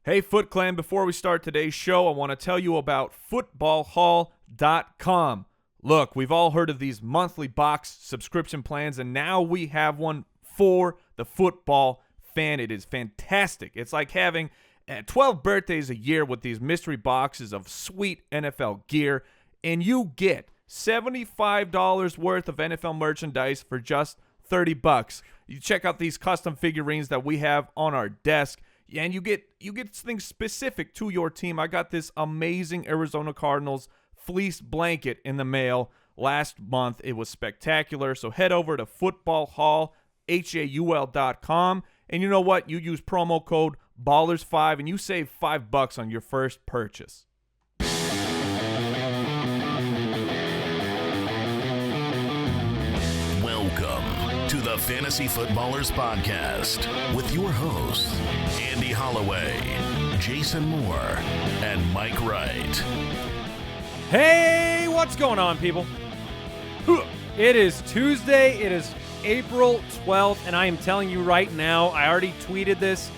Hey, Foot Clan, before we start today's show, I want to tell you about footballhall.com. Look, we've all heard of these monthly box subscription plans, and now we have one for the football fan. It is fantastic. It's like having 12 birthdays a year with these mystery boxes of sweet NFL gear, and you get $75 worth of NFL merchandise for just $30. You check out these custom figurines that we have on our desk, and you get things specific to your team. I got this amazing Arizona Cardinals fleece blanket in the mail last month. It was spectacular. So head over to footballhall.com, and you know what? You use promo code BALLERS5 and you save $5 on your first purchase. Welcome to the Fantasy Footballers Podcast with your hosts, Andy Holloway, Jason Moore, and Mike Wright. Hey, what's going on, people? It is Tuesday. It is April 12th, and I am telling you right now, I already tweeted this.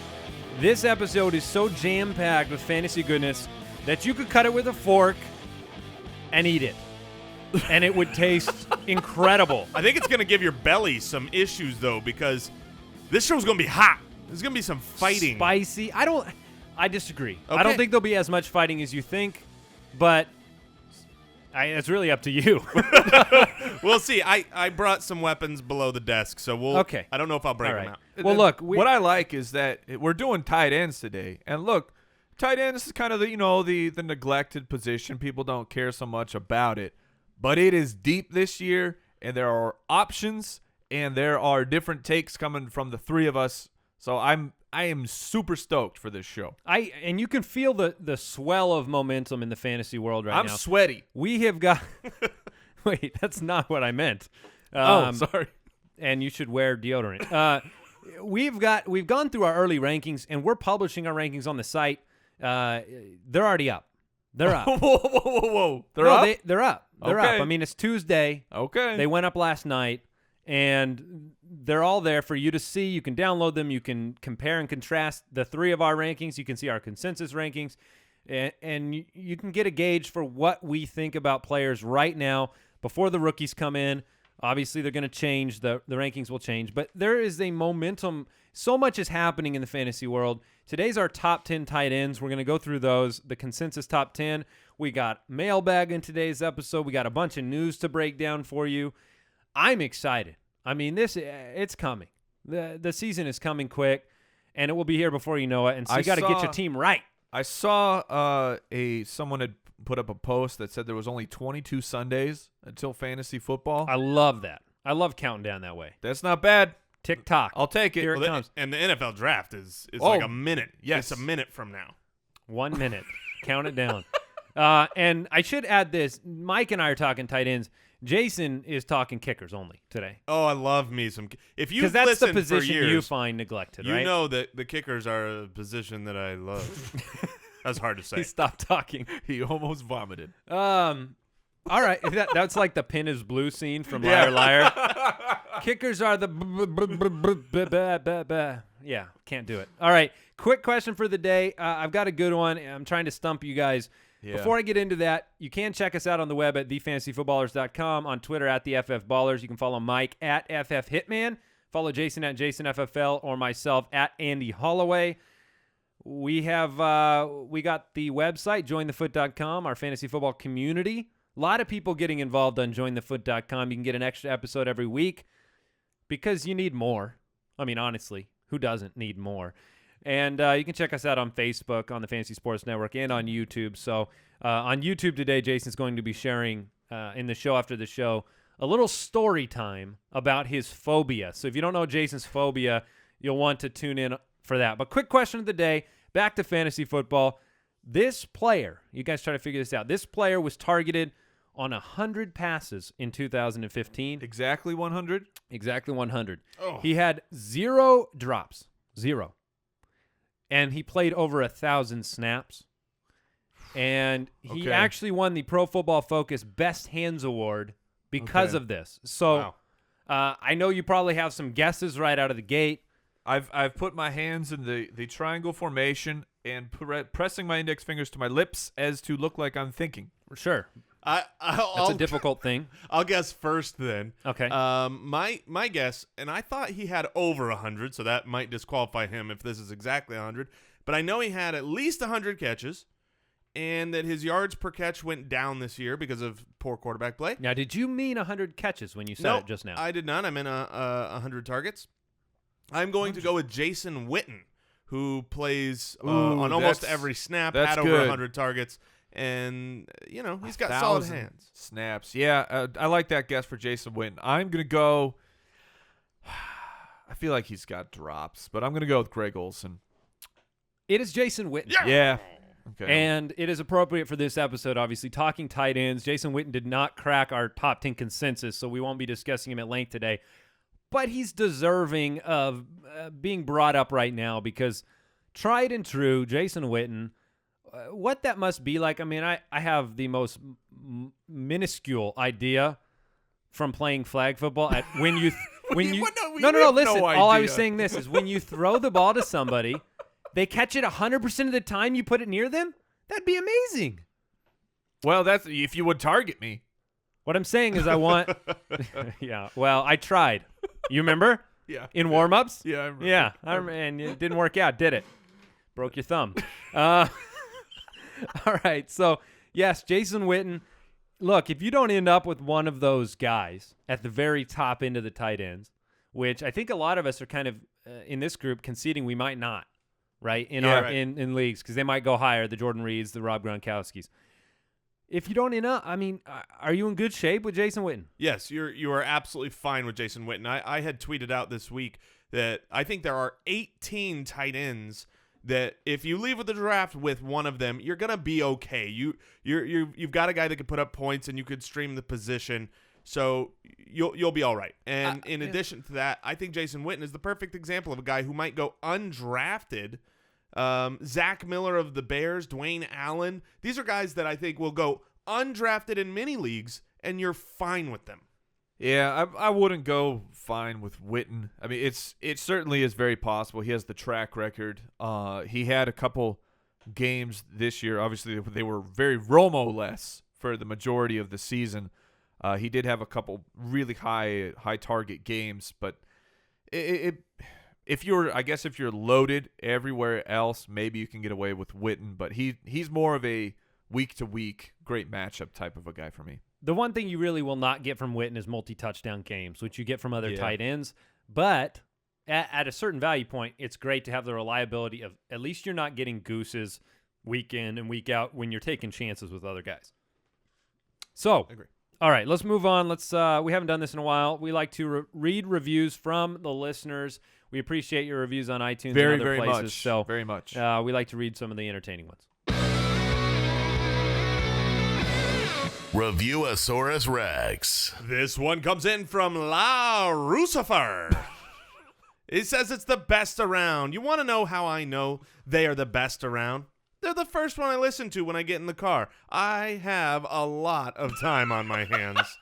This episode is so jam-packed with fantasy goodness that you could cut it with a fork and eat it, and it would taste incredible. I think it's going to give your belly some issues, though, because this show's going to be hot. There's going to be some fighting. Spicy. I disagree. Okay. I don't think there'll be as much fighting as you think, but it's really up to you. We'll see. I brought some weapons below the desk, so we'll. Okay. I don't know if I'll break them out. Well, look. What I like is that we're doing tight ends today, and look, tight ends is kind of the neglected position. People don't care so much about it, but it is deep this year, and there are options, and there are different takes coming from the three of us. So I am super stoked for this show. And you can feel the swell of momentum in the fantasy world right now. I'm sweaty. We have got – wait, that's not what I meant. Sorry. And you should wear deodorant. We've gone through our early rankings, and we're publishing our rankings on the site. They're already up. They're up. Whoa. They're up? They're up. They're Okay. up. I mean, it's Tuesday. Okay. They went up last night, and they're all there for you to see. You can download them. You can compare and contrast the three of our rankings. You can see our consensus rankings, and you can get a gauge for what we think about players right now before the rookies come in. Obviously, they're going to change. The rankings will change, but there is a momentum. So much is happening in the fantasy world. Today's our top 10 tight ends. We're going to go through those, the consensus top 10. We got mailbag in today's episode. We got a bunch of news to break down for you. I'm excited. I mean, it's coming. The season is coming quick, and it will be here before you know it. And so you got to get your team right. I saw someone had put up a post that said there was only 22 Sundays until fantasy football. I love that. I love counting down that way. That's not bad. Tick-tock. I'll take it. Here it comes. And the NFL draft is like a minute. Yes. It's a minute from now. 1 minute. Count it down. And I should add this. Mike and I are talking tight ends. Jason is talking kickers only today. Oh, I love me some. If you because that's the listened position for years, you find neglected, you right? know that the kickers are a position that I love. That's hard to say. He stopped talking. He almost vomited. All right, that's like the pin is blue scene from Liar Liar. Kickers are the yeah, can't do it. All right, quick question for the day. I've got a good one. I'm trying to stump you guys. Yeah. Before I get into that, you can check us out on the web at thefantasyfootballers.com, on Twitter at theFFBallers. You can follow Mike at FFHitman, follow Jason at JasonFFL, or myself at Andy Holloway. We got the website, jointhefoot.com, our fantasy football community. A lot of people getting involved on jointhefoot.com. You can get an extra episode every week because you need more. I mean, honestly, who doesn't need more? And you can check us out on Facebook, on the Fantasy Sports Network, and on YouTube. So on YouTube today, Jason's going to be sharing in the show after the show a little story time about his phobia. So if you don't know Jason's phobia, you'll want to tune in for that. But quick question of the day, back to fantasy football. This player, you guys try to figure this out, this player was targeted on 100 passes in 2015. Exactly 100? Exactly 100. Oh. He had 0 drops. 0. And he played over 1,000 snaps. And he actually won the Pro Football Focus Best Hands Award because of this. So I know you probably have some guesses right out of the gate. I've put my hands in the triangle formation and pressing my index fingers to my lips as to look like I'm thinking. Sure. That's a difficult thing. I'll guess first then. Okay. My guess, and I thought he had over 100, so that might disqualify him if this is exactly 100. But I know he had at least 100 catches, and that his yards per catch went down this year because of poor quarterback play. Now, did you mean 100 catches when you said it just now? I did not. I meant 100 targets. I'm going to go with Jason Witten, who plays on almost every snap, had over 100 targets, and, he's got solid hands. Snaps. Yeah, I like that guess for Jason Witten. I'm going to go – I feel like he's got drops, but I'm going to go with Greg Olsen. It is Jason Witten. Yeah. Okay. And it is appropriate for this episode, obviously. Talking tight ends, Jason Witten did not crack our top 10 consensus, so we won't be discussing him at length today. But he's deserving of being brought up right now because tried and true, Jason Witten, what that must be like. I mean, I have the most minuscule idea from playing flag football at when you no, listen. All I was saying this is when you throw the ball to somebody, they catch it 100% of the time you put it near them. That'd be amazing. Well, that's if you would target me. What I'm saying is I want yeah, well, I tried. You remember? Yeah. In warm-ups? Yeah, I remember. Yeah, and it didn't work out, did it? Broke your thumb. All right, so, yes, Jason Witten. Look, if you don't end up with one of those guys at the very top end of the tight ends, which I think a lot of us are kind of in this group conceding we might not, right? In leagues, because they might go higher, the Jordan Reeds, the Rob Gronkowskis. If you don't end up, I mean, are you in good shape with Jason Witten? Yes, you are absolutely fine with Jason Witten. I had tweeted out this week that I think there are 18 tight ends that if you leave with the draft with one of them, you're gonna be okay. You've got a guy that can put up points and you could stream the position, so you'll be all right. And in addition to that, I think Jason Witten is the perfect example of a guy who might go undrafted. Zach Miller of the Bears, Dwayne Allen. These are guys that I think will go undrafted in many leagues, and you're fine with them. Yeah, I wouldn't go fine with Witten. I mean, it certainly is very possible. He has the track record. He had a couple games this year. Obviously, they were very Romo-less for the majority of the season. He did have a couple really high target games, but if you're loaded everywhere else, maybe you can get away with Witten, but he's more of a week-to-week great matchup type of a guy for me. The one thing you really will not get from Witten is multi-touchdown games, which you get from other tight ends. But at a certain value point, it's great to have the reliability of at least you're not getting gooses week in and week out when you're taking chances with other guys. So, agree. All right, let's move on. We haven't done this in a while. We like to read reviews from the listeners. We appreciate your reviews on iTunes and other places. Much. So very much. We like to read some of the entertaining ones. Review-a-saurus Rex. This one comes in from La Rucifer. It says it's the best around. You want to know how I know they are the best around? They're the first one I listen to when I get in the car. I have a lot of time on my hands.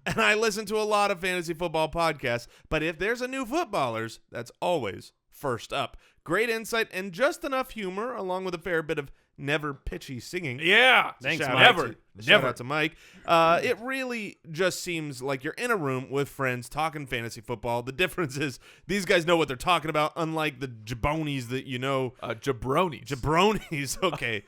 And I listen to a lot of fantasy football podcasts, but if there's a new footballers, that's always first up. Great insight and just enough humor, along with a fair bit of never pitchy singing. Yeah. Thanks, Shout Mike. Shout out to Mike. It really just seems like you're in a room with friends talking fantasy football. The difference is these guys know what they're talking about, unlike the jabronis that you know. Jabronis. Jabronis, okay.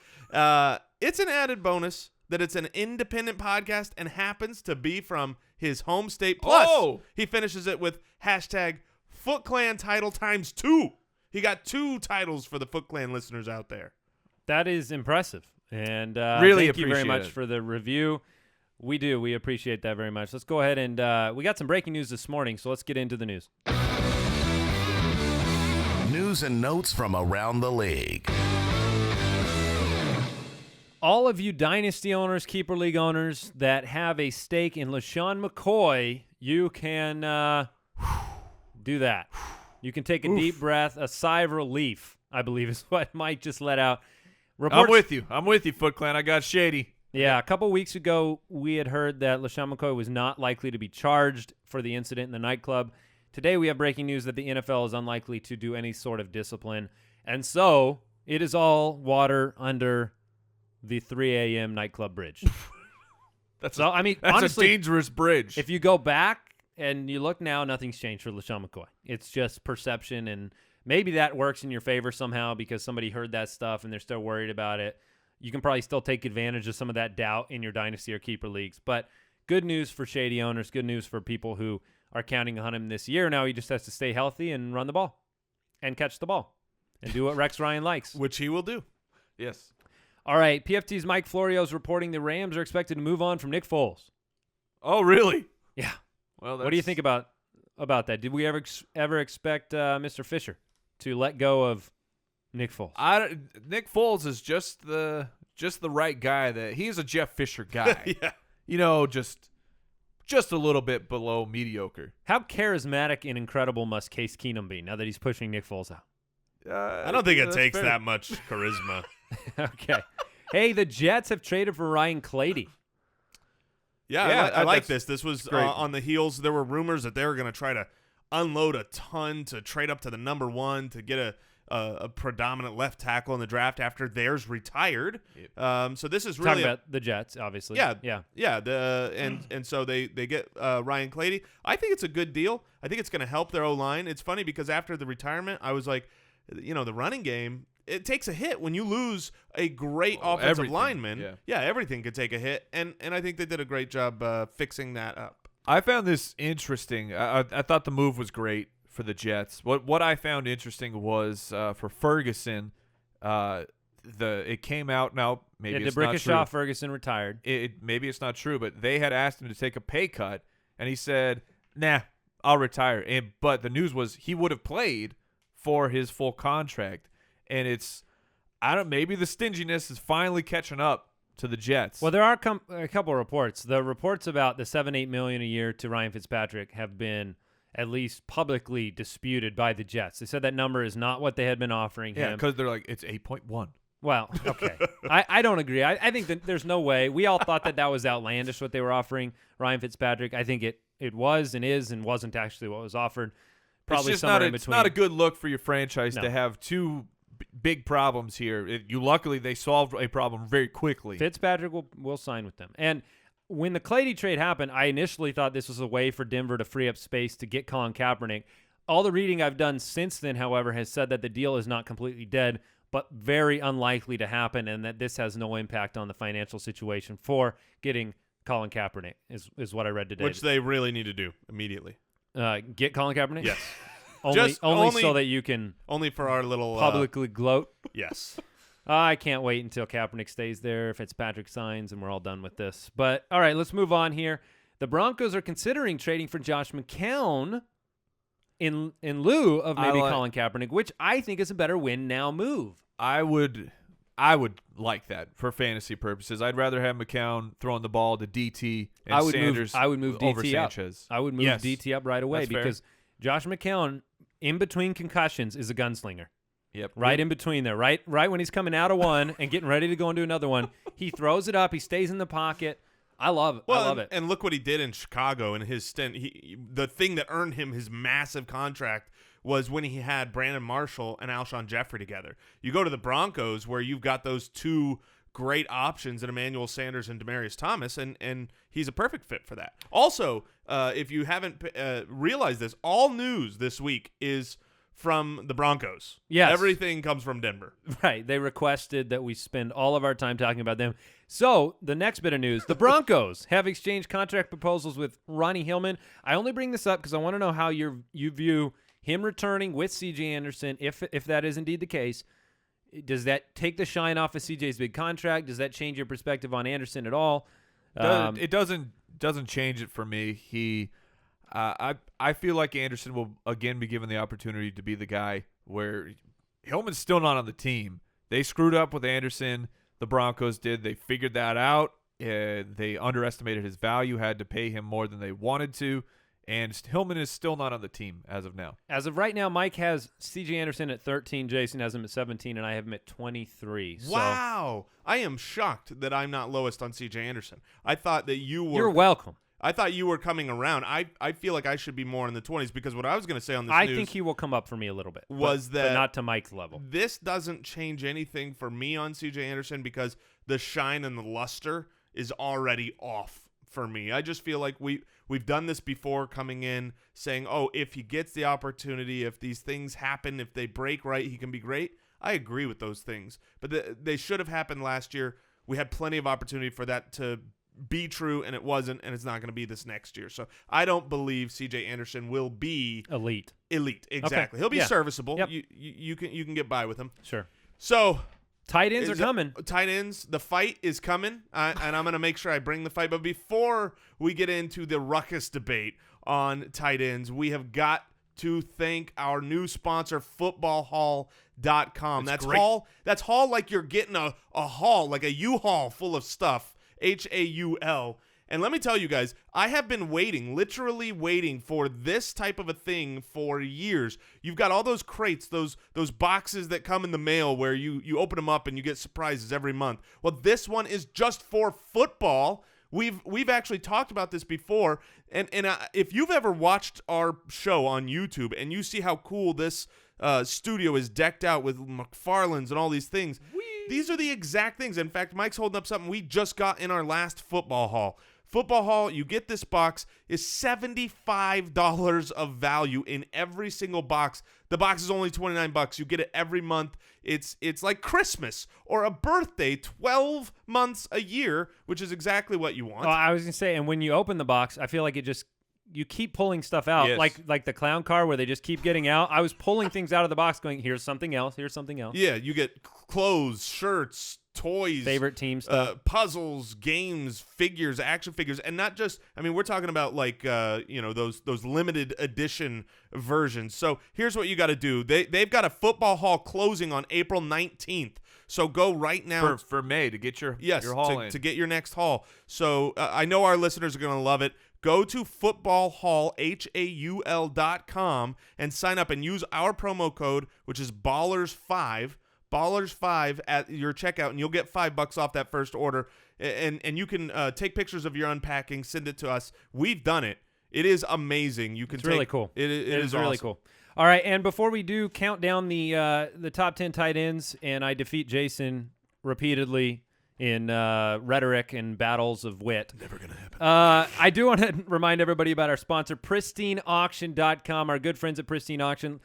It's an added bonus that it's an independent podcast and happens to be from his home state. Plus, he finishes it with hashtag FootClan title ×2. He got 2 titles for the FootClan listeners out there. That is impressive. And really thank you very appreciate much it. for the review. We do. We appreciate that very much. Let's go ahead and we got some breaking news this morning, so let's get into the news. News and notes from around the league. All of you Dynasty owners, Keeper League owners that have a stake in LeSean McCoy, you can do that. You can take a deep breath, a sigh of relief, I believe is what Mike just let out. I'm with you, FootClan. I got shady. Yeah, a couple weeks ago, we had heard that LeSean McCoy was not likely to be charged for the incident in the nightclub. Today we have breaking news that the NFL is unlikely to do any sort of discipline. And so it is all water under the 3 a.m. nightclub bridge. That's honestly, a dangerous bridge. If you go back and you look now, nothing's changed for LeSean McCoy. It's just perception, and maybe that works in your favor somehow because somebody heard that stuff and they're still worried about it. You can probably still take advantage of some of that doubt in your dynasty or keeper leagues. But good news for shady owners, good news for people who are counting on him this year. Now he just has to stay healthy and run the ball and catch the ball and do what Rex Ryan likes. Which he will do. Yes. All right, PFT's Mike Florio is reporting the Rams are expected to move on from Nick Foles. Oh, really? Yeah. Well, what do you think about that? Did we ever expect Mr. Fisher to let go of Nick Foles? Nick Foles is just the right guy. That he's a Jeff Fisher guy. Yeah. You know, just a little bit below mediocre. How charismatic and incredible must Case Keenum be now that he's pushing Nick Foles out? I don't think it takes that much charisma. Okay. Hey, the Jets have traded for Ryan Clady. Yeah, I like this. This was on the heels. There were rumors that they were going to try to unload a ton to trade up to the number 1 to get a predominant left tackle in the draft after theirs retired. Yep. So this is really talking about the Jets, obviously. Yeah. And so they get Ryan Clady. I think it's a good deal. I think it's going to help their O-line. It's funny because after the retirement, I was like, the running game, it takes a hit when you lose a great offensive lineman. Yeah, everything could take a hit, and I think they did a great job fixing that up. I found this interesting. I thought the move was great for the Jets. What I found interesting was for Ferguson, it came out now. Maybe it's not true. Ferguson retired. Maybe it's not true, but they had asked him to take a pay cut, and he said, "Nah, I'll retire." But the news was he would have played for his full contract. And maybe the stinginess is finally catching up to the Jets. Well, there are a couple of reports. The reports about the $7-8 million a year to Ryan Fitzpatrick have been at least publicly disputed by the Jets. They said that number is not what they had been offering him. Yeah, because they're like, it's 8.1. Well, okay. I don't agree. I think that there's no way. We all thought that was outlandish what they were offering Ryan Fitzpatrick. I think it was and is and wasn't actually what was offered. Probably it's just somewhere in between. It's not a good look for your franchise to have two big problems here. Luckily, they solved a problem very quickly. Fitzpatrick will sign with them. And when the Clady trade happened, I initially thought this was a way for Denver to free up space to get Colin Kaepernick. All the reading I've done since then, however, has said that the deal is not completely dead, but very unlikely to happen, and that this has no impact on the financial situation for getting Colin Kaepernick, is what I read today. Which they really need to do immediately. Get Colin Kaepernick? Yes. Only so that you can only for our little publicly gloat. Yes. I can't wait until Kaepernick stays there, Fitzpatrick signs, and we're all done with this. But all right, let's move on here. The Broncos are considering trading for Josh McCown in lieu of maybe Colin Kaepernick, which I think is a better win now move. I would like that for fantasy purposes. I'd rather have McCown throwing the ball to DT and Sanders. I would move over DT Sanchez. up. I would move DT up right away. That's because Josh McCown, in between concussions, is a gunslinger. Yep. Right in between there. Right when he's coming out of one and getting ready to go into another one, he throws it up. He stays in the pocket. I love it. Well, I love it. And look what he did in Chicago in his stint. The thing that earned him his massive contract was when he had Brandon Marshall and Alshon Jeffrey together. You go to the Broncos where you've got those two great options in Emmanuel Sanders and Demaryius Thomas, and he's a perfect fit for that. Also, if you haven't realized this, all news this week is from the Broncos. Yes. Everything comes from Denver. Right. They requested that we spend all of our time talking about them. So the next bit of news, the Broncos have exchanged contract proposals with Ronnie Hillman. I only bring this up because I want to know how you view him returning with C.J. Anderson, if that is indeed the case. Does that take the shine off of C.J.'s big contract? Does that change your perspective on Anderson at all? It doesn't change it for me. I feel like Anderson will again be given the opportunity to be the guy where Hillman's still not on the team. They screwed up with Anderson. The Broncos did. They figured that out. They underestimated his value, had to pay him more than they wanted to. And Hillman is still not on the team as of now. As of right now, Mike has C.J. Anderson at 13, Jason has him at 17, and I have him at 23. Wow. I am shocked that I'm not lowest on C.J. Anderson. I thought that you were. You're welcome. I thought you were coming around. I feel like I should be more in the 20s because what I was going to say on this I news think he will come up for me a little bit. Was but not to Mike's level. This doesn't change anything for me on C.J. Anderson because the shine and the luster is already off for me. I just feel like we've done this before, coming in saying, oh, if he gets the opportunity, if these things happen, if they break right, he can be great. I agree with those things, but they should have happened last year. We had plenty of opportunity for that to be true, and it wasn't, and it's not going to be this next year. So I don't believe C.J. Anderson will be elite. Exactly. Okay. He'll be serviceable. Yep. You can get by with him. Sure. So tight ends are coming. Tight ends, the fight is coming, and I'm going to make sure I bring the fight. But before we get into the ruckus debate on tight ends, we have got to thank our new sponsor, footballhall.com. That's great. That's haul like you're getting a haul, like a U-Haul full of stuff, HAUL. And let me tell you guys, I have been literally waiting for this type of a thing for years. You've got all those crates, those boxes that come in the mail where you open them up and you get surprises every month. Well, this one is just for football. We've actually talked about this before, and if you've ever watched our show on YouTube and you see how cool this studio is decked out with McFarlane's and all these things, these are the exact things. In fact, Mike's holding up something we just got in our last football haul. Football Hall, you get this box, is $75 of value in every single box. The box is only $29. You get it every month. It's like Christmas or a birthday, 12 months a year, which is exactly what you want. I was going to say, and when you open the box, I feel like you keep pulling stuff out, Yes. like the clown car where they just keep getting out. I was pulling things out of the box going, here's something else, here's something else. Yeah, you get clothes, shirts, toys, Favorite team stuff, puzzles, games, figures, action figures, and not just. I mean, we're talking about like those limited edition versions. So here's what you got to do. They've got a football hall closing on April 19th. So go right now for May to get your to haul in. get your next haul. So I know our listeners are going to love it. Go to footballhall.com and sign up and use our promo code, which is BALLERS5. $5 at your checkout, and you'll get $5 off that first order. And you can take pictures of your unpacking, send it to us. We've done it. It is amazing. It's really cool. It is really awesome. cool. All right, and before we do count down the top 10 tight ends, and I defeat Jason repeatedly in rhetoric and battles of wit. Never gonna happen. I do want to remind everybody about our sponsor, PristineAuction.com. Our good friends at Pristine Auction.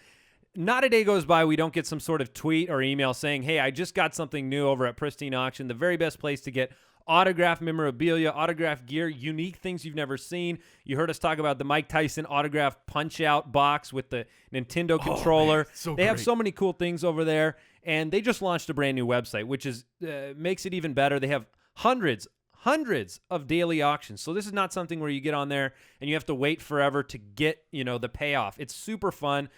Not a day goes by we don't get some sort of tweet or email saying, hey, I just got something new over at Pristine Auction, the very best place to get autographed memorabilia, autographed gear, unique things you've never seen. You heard us talk about the Mike Tyson autographed punch-out box with the Nintendo controller. Man, they have great. so many cool things over there, and they just launched a brand new website, which is makes it even better. They have hundreds of daily auctions. So this is not something where you get on there and you have to wait forever to get, the payoff. It's super fun.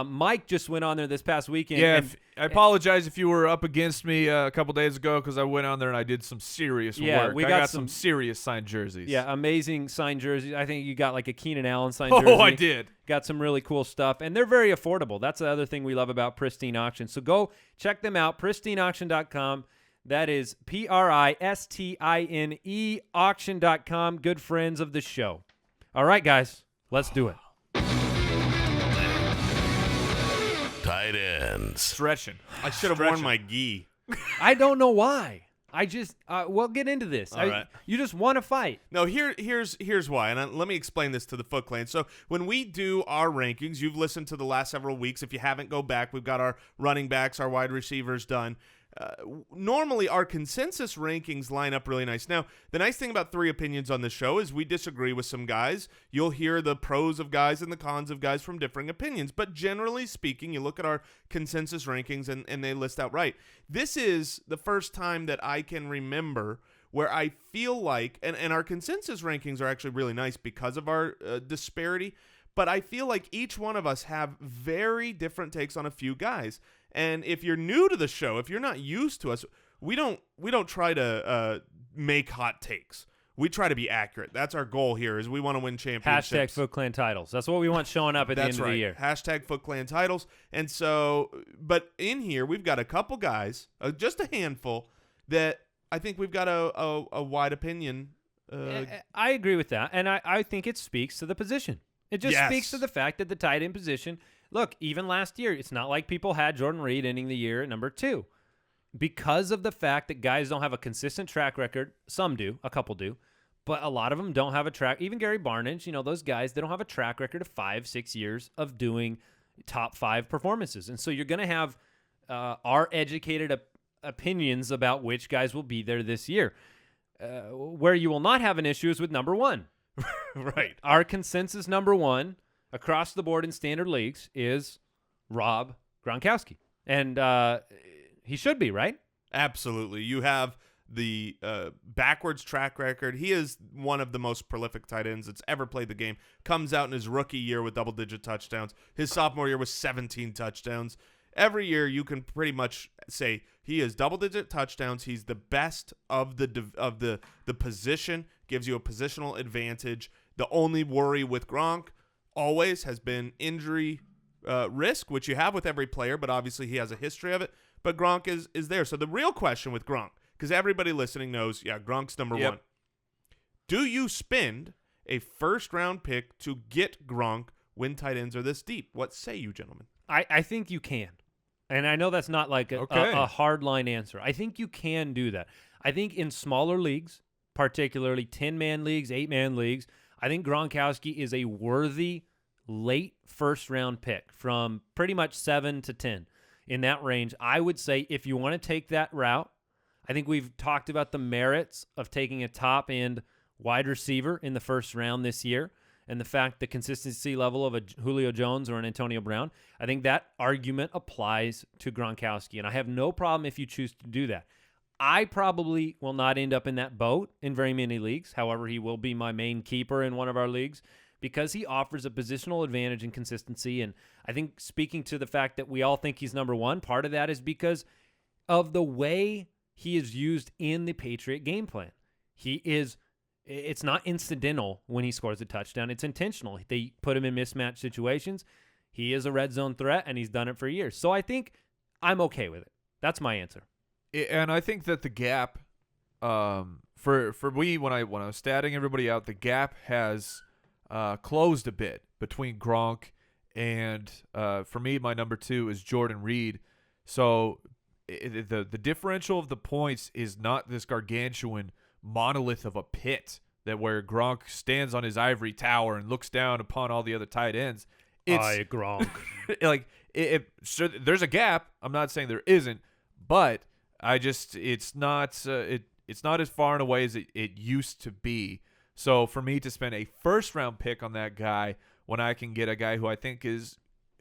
Mike just went on there this past weekend. Yeah, I apologize if you were up against me a couple days ago because I went on there and I did some serious work. We I got got some serious signed jerseys. Yeah, amazing signed jerseys. I think you got like a Keenan Allen signed Oh, jersey. I did. Got some really cool stuff, and they're very affordable. That's the other thing we love about Pristine Auction. So go check them out, pristineauction.com. That is PRISTINE auction.com. Good friends of the show. All right, guys, let's do it. Tight ends. Stretching. I should have worn my gi. I don't know why. I just we'll get into this. All right. You just want to fight. No, here's why, and let me explain this to the Foot Clan. So when we do our rankings, you've listened to the last several weeks. If you haven't, go back. We've got our running backs, our wide receivers done. Normally, our consensus rankings line up really nice. Now, the nice thing about Three Opinions on the show is we disagree with some guys. You'll hear the pros of guys and the cons of guys from differing opinions. But generally speaking, you look at our consensus rankings and they list out right. This is the first time that I can remember where I feel like, and our consensus rankings are actually really nice because of our disparity, but I feel like each one of us have very different takes on a few guys. And if you're new to the show, if you're not used to us, we don't try to make hot takes. We try to be accurate. That's our goal here. Is we want to win championships. Hashtag Foot Clan titles. That's what we want showing up at the end of the year. Hashtag Foot Clan titles. And so, but in here we've got a couple guys, just a handful that I think we've got a wide opinion I agree with that, and I think it speaks to the position. It just speaks to the fact that the tight end position, look, even last year, it's not like people had Jordan Reed ending the year at number 2. Because of the fact that guys don't have a consistent track record, some do, a couple do, but a lot of them don't have a track. Even Gary Barnidge, those guys, they don't have a track record of 5-6 years of doing top 5 performances. And so you're going to have our educated opinions about which guys will be there this year. Where you will not have an issue is with number 1. Right. Our consensus number 1 across the board in standard leagues is Rob Gronkowski. And he should be, right? Absolutely. You have the backwards track record. He is one of the most prolific tight ends that's ever played the game. Comes out in his rookie year with double-digit touchdowns. His sophomore year was 17 touchdowns. Every year you can pretty much say he is double-digit touchdowns. He's the best of the position, gives you a positional advantage. The only worry with Gronk always has been injury risk, which you have with every player, but obviously he has a history of it. But Gronk is there. So the real question with Gronk, because everybody listening knows, Gronk's number 1. Do you spend a first-round pick to get Gronk when tight ends are this deep? What say you, gentlemen? I think you can. And I know that's not like a hard-line answer. I think you can do that. I think in smaller leagues, particularly 10-man leagues, 8-man leagues, I think Gronkowski is a worthy late first-round pick from pretty much 7 to 10. In that range, I would say if you want to take that route, I think we've talked about the merits of taking a top-end wide receiver in the first round this year and the fact the consistency level of a Julio Jones or an Antonio Brown. I think that argument applies to Gronkowski, and I have no problem if you choose to do that. I probably will not end up in that boat in very many leagues. However, he will be my main keeper in one of our leagues, because he offers a positional advantage and consistency. And I think speaking to the fact that we all think he's number 1, part of that is because of the way he is used in the Patriot game plan. It's not incidental when he scores a touchdown. It's intentional. They put him in mismatch situations. He is a red zone threat, and he's done it for years. So I think I'm okay with it. That's my answer. And I think that the gap, for me, when I was statting everybody out, the gap has closed a bit between Gronk and for me, my number 2 is Jordan Reed. So the differential of the points is not this gargantuan monolith of a pit that where Gronk stands on his ivory tower and looks down upon all the other tight ends. It's Gronk. So there's a gap. I'm not saying there isn't, but it's not as far and away as it used to be. So for me to spend a first-round pick on that guy when I can get a guy who I think who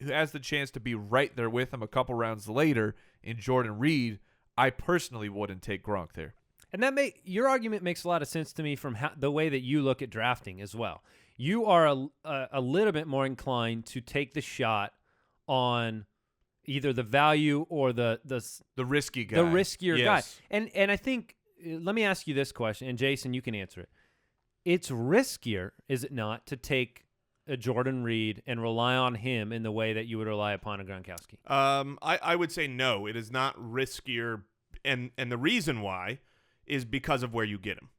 has the chance to be right there with him a couple rounds later in Jordan Reed, I personally wouldn't take Gronk there. And your argument makes a lot of sense to me from the way that you look at drafting as well. You are a little bit more inclined to take the shot on either the value or the risky guy, the riskier guy. Yes. And I think, let me ask you this question, and Jason, you can answer it. It's riskier, is it not, to take a Jordan Reed and rely on him in the way that you would rely upon a Gronkowski? I would say no. It is not riskier, and the reason why is because of where you get him.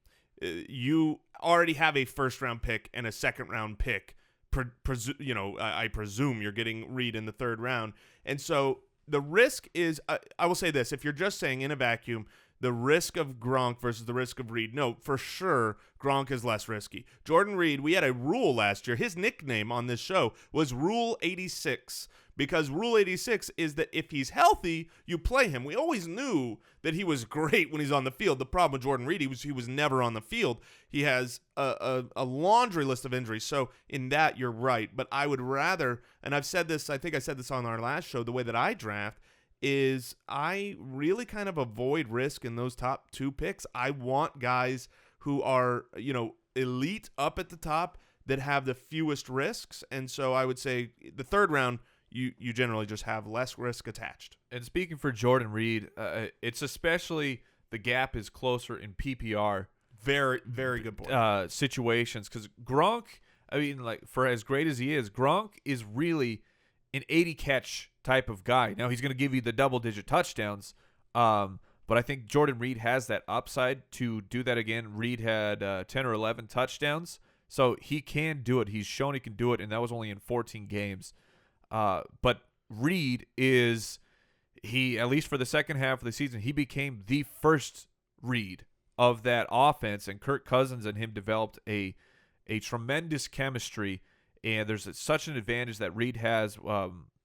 You already have a first-round pick and a second-round pick. I presume you're getting Reed in the third round, and so the risk is. I will say this: if you're just saying in a vacuum, the risk of Gronk versus the risk of Reed, no, for sure, Gronk is less risky. Jordan Reed, we had a rule last year. His nickname on this show was Rule 86, because Rule 86 is that if he's healthy, you play him. We always knew that he was great when he's on the field. The problem with Jordan Reed, he was never on the field. He has a laundry list of injuries. So in that, you're right. But I would rather, and I've said this, I think I said this on our last show, the way that I draft, is I really kind of avoid risk in those top 2 picks. I want guys who are, elite up at the top that have the fewest risks. And so I would say the third round, you generally just have less risk attached. And speaking for Jordan Reed, it's especially the gap is closer in PPR. Very, very good point. Situations, because Gronk, for as great as he is, Gronk is really an 80-catch type of guy. Now, he's going to give you the double-digit touchdowns, But I think Jordan Reed has that upside to do that again. Reed had 10 or 11 touchdowns, so he can do it. He's shown he can do it, and that was only in 14 games. But Reed is at least for the second half of the season, he became the first Reed of that offense, and Kirk Cousins and him developed a tremendous chemistry. And there's such an advantage that Reed has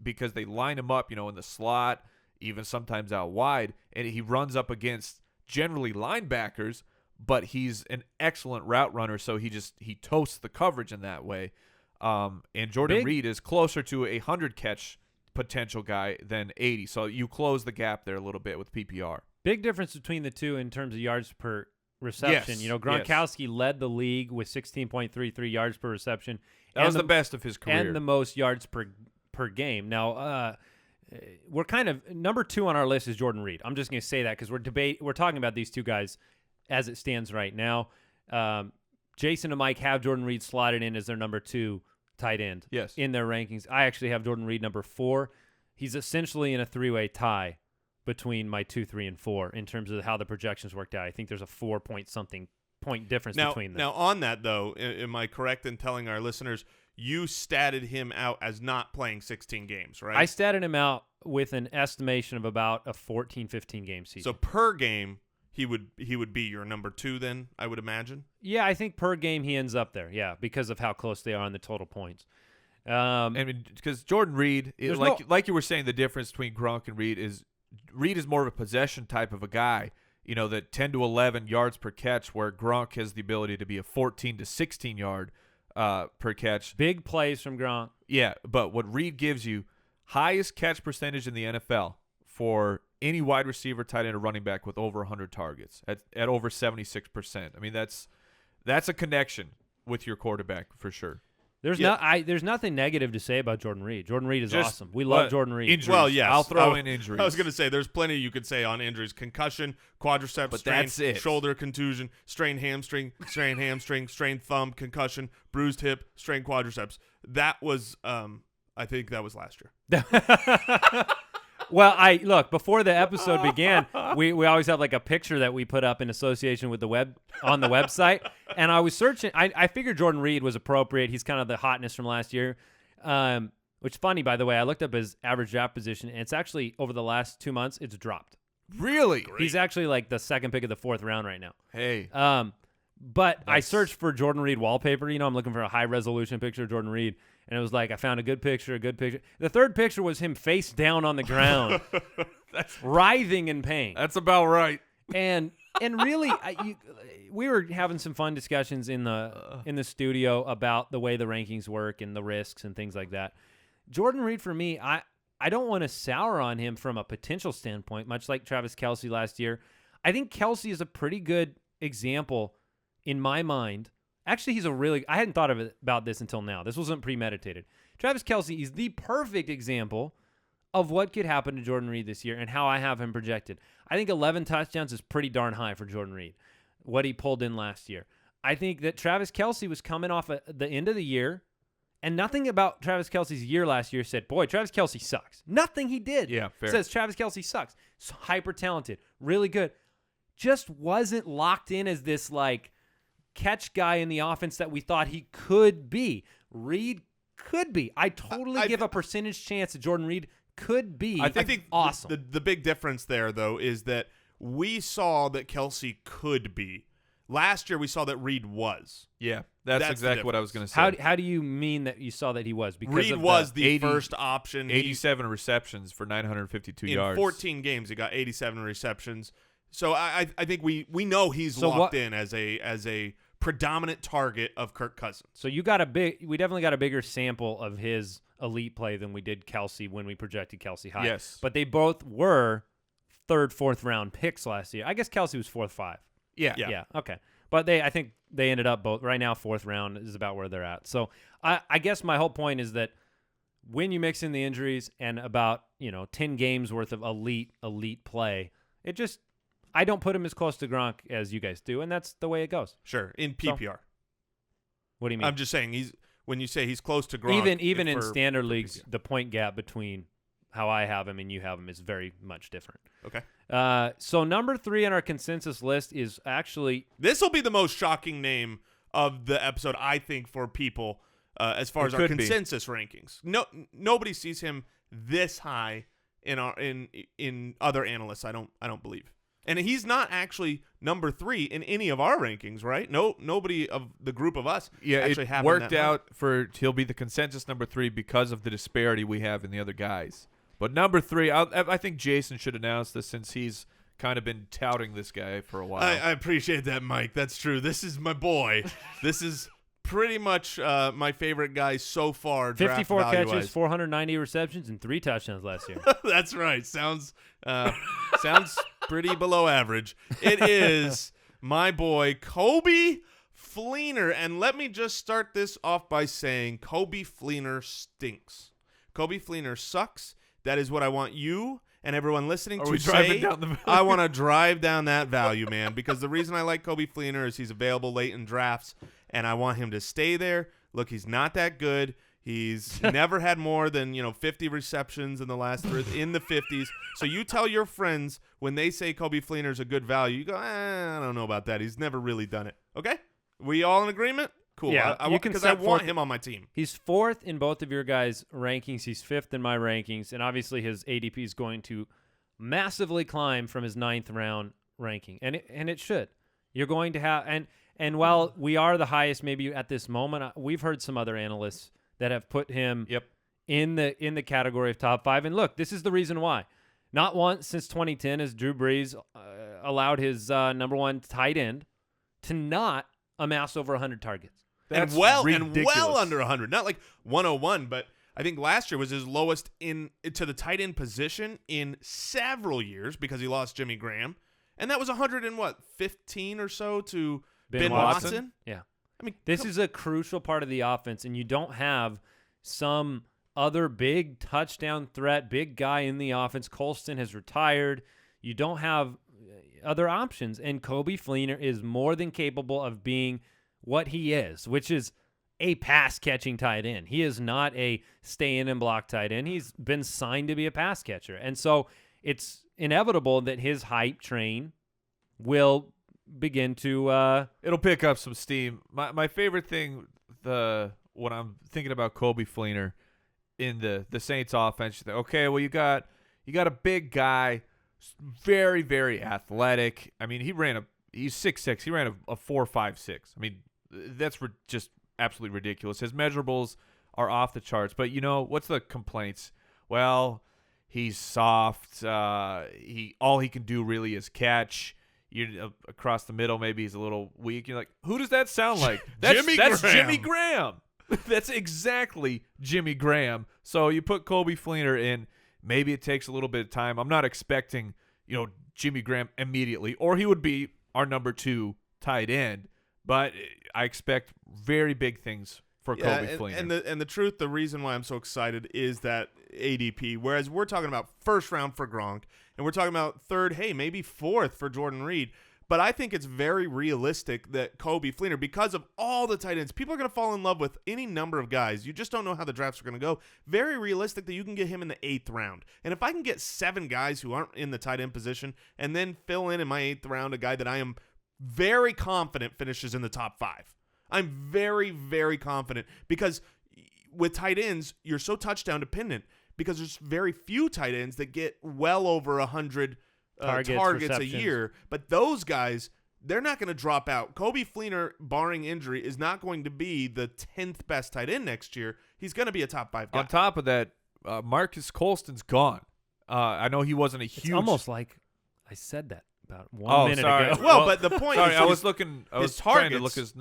because they line him up, in the slot, even sometimes out wide, and he runs up against generally linebackers, but he's an excellent route runner, so he toasts the coverage in that way. And Jordan Reed is closer to a 100-catch potential guy than 80, so you close the gap there a little bit with PPR. Big difference between the two in terms of yards per reception. Yes, Gronkowski led the league with 16.33 yards per reception. That was the best of his career. And the most yards per game. Now, we're kind of number 2 on our list is Jordan Reed. I'm just going to say that because we're talking about these two guys as it stands right now. Jason and Mike have Jordan Reed slotted in as their number 2 tight end in their rankings. I actually have Jordan Reed number 4. He's essentially in a 3-way tie between my 2, 3, and 4 in terms of how the projections worked out. I think there's a 4-point-something point difference between them. Now, on that, though, am I correct in telling our listeners you statted him out as not playing 16 games, right? I statted him out with an estimation of about a 14-15 game season. So per game, he would be your number 2 then, I would imagine? Yeah, I think per game he ends up there, because of how close they are on the total points. Because Jordan Reed, like you were saying, the difference between Gronk and Reed is more of a possession type of a guy. The 10 to 11 yards per catch, where Gronk has the ability to be a 14 to 16 yard per catch. Big plays from Gronk. Yeah, but what Reed gives you, highest catch percentage in the NFL for any wide receiver, tight end, or running back with over 100 targets at over 76%. I mean, that's a connection with your quarterback for sure. There's nothing negative to say about Jordan Reed. Jordan Reed is awesome. We love Jordan Reed. Injuries. Well, yes. I'll throw in injuries. I was going to say there's plenty you could say on injuries. Concussion, quadriceps but strain, that's it. Shoulder contusion, strained hamstring, strained thumb, concussion, bruised hip, strained quadriceps. That was I think that was last year. Well, look, before the episode began, we always have like a picture that we put up in association with the website. And I was searching. I figured Jordan Reed was appropriate. He's kind of the hotness from last year. Which funny, by the way, I looked up his average draft position, and it's actually over the last 2 months, it's dropped. Really? He's actually like the second pick of the 4th round right now. Hey. But I searched for Jordan Reed wallpaper. I'm looking for a high-resolution picture of Jordan Reed. And it was like I found a good picture. The third picture was him face down on the ground, writhing in pain. That's about right. And really, we were having some fun discussions in the studio about the way the rankings work and the risks and things like that. Jordan Reed, for me, I don't want to sour on him from a potential standpoint, much like Travis Kelce last year. I think Kelce is a pretty good example in my mind. Actually, I hadn't thought about this until now. This wasn't premeditated. Travis Kelce is the perfect example of what could happen to Jordan Reed this year and how I have him projected. I think 11 touchdowns is pretty darn high for Jordan Reed, what he pulled in last year. I think that Travis Kelce was coming off at the end of the year, and nothing about Travis Kelce's year last year said, boy, Travis Kelce sucks. Nothing he did says Travis Kelce sucks. So hyper talented, really good. Just wasn't locked in as this like catch guy in the offense that we thought he could be. Reed could be. I totally give a percentage chance that Jordan Reed could be. I think awesome. The big difference there, though, is that we saw that Kelce could be. Last year, we saw that Reed was. Yeah, that's exactly what I was going to say. How do you mean that you saw that he was? Because Reed was the first option. 87 receptions for 952 yards. In 14 games, he got 87 receptions. So I think we know he's locked in as a predominant target of Kirk Cousins. So we definitely got a bigger sample of his elite play than we did Kelce when we projected Kelce high. Yes. But they both were 3rd, 4th round picks last year. I guess Kelce was 4th, 5. Yeah. Okay. But I think they ended up both right now 4th round is about where they're at. So I guess my whole point is that when you mix in the injuries and about 10 games worth of elite play, I don't put him as close to Gronk as you guys do, and that's the way it goes. Sure, in PPR. So, what do you mean? I'm just saying when you say he's close to Gronk. Even in standard leads, the point gap between how I have him and you have him is very much different. Okay. So number 3 on our consensus list is actually This will be the most shocking name of the episode, I think, for people as far as our consensus rankings. Nobody sees him this high in other analysts. I don't believe. And he's not actually number 3 in any of our rankings, right? Nobody of the group of us actually have him worked that out for he'll be the consensus number 3 because of the disparity we have in the other guys. But number 3, I think Jason should announce this since he's kind of been touting this guy for a while. I appreciate that, Mike. That's true. This is my boy. This is pretty much my favorite guy so far. 54 draft catches, value-wise. 490 receptions, and 3 touchdowns last year. That's right. Sounds pretty below average. It is my boy Coby Fleener, and let me just start this off by saying Coby Fleener stinks. Coby Fleener sucks. That is what I want you and everyone listening to say. Down the value? I want to drive down that value, man, because the reason I like Coby Fleener is he's available late in drafts, and I want him to stay there. Look, he's not that good. He's never had more than 50 receptions in the last in the 50s. So you tell your friends when they say Coby Fleener is a good value, you go, I don't know about that. He's never really done it. Okay, we all in agreement? Cool. Yeah, because I want him on my team. He's 4th in both of your guys' rankings. He's 5th in my rankings, and obviously his ADP is going to massively climb from his 9th round ranking, and it should. You're going to have and while we are the highest maybe at this moment, we've heard some other analysts that have put him in the category of top 5. And look, this is the reason why. Not once since 2010 has Drew Brees allowed his number 1 tight end to not amass over 100 targets. That's and well ridiculous. Under 100. Not like 101, but I think last year was his lowest to the tight end position in several years because he lost Jimmy Graham. And that was 115 or so to Ben Watson. Yeah. I mean, this is a crucial part of the offense, and you don't have some other big touchdown threat, big guy in the offense. Colston has retired. You don't have other options, and Coby Fleener is more than capable of being what he is, which is a pass-catching tight end. He is not a stay-in-and-block tight end. He's been signed to be a pass catcher, and so it's inevitable that his hype train will begin to it'll pick up some steam. My favorite thing when I'm thinking about Coby Fleener in the Saints offense, okay, well you got a big guy, very, very athletic. I mean, he's 6'6". He ran a 4.56. I mean, that's just absolutely ridiculous. His measurables are off the charts. But what's the complaints? Well, he's soft. All he can do really is catch. Across the middle, maybe he's a little weak. You're like, who does that sound like? That's Jimmy Graham. That's exactly Jimmy Graham. So you put Coby Fleener in. Maybe it takes a little bit of time. I'm not expecting, Jimmy Graham immediately, or he would be our number 2 tight end. But I expect very big things for Coby Fleener. And the truth, the reason why I'm so excited is that ADP, whereas we're talking about first round for Gronk, and we're talking about 3rd, hey, maybe 4th for Jordan Reed. But I think it's very realistic that Coby Fleener, because of all the tight ends, people are going to fall in love with any number of guys. You just don't know how the drafts are going to go. Very realistic that you can get him in the 8th round. And if I can get 7 guys who aren't in the tight end position and then fill in my 8th round a guy that I am very confident finishes in the top 5. I'm very, very confident because with tight ends, you're so touchdown dependent because there's very few tight ends that get well over 100 targets a year. But those guys, they're not going to drop out. Coby Fleener, barring injury, is not going to be the 10th best tight end next year. He's going to be a top 5 guy. On top of that, Marcus Colston's gone. I know he wasn't a huge. It's almost like I said that about 1 minute ago. Well, but the point is, I was trying to look his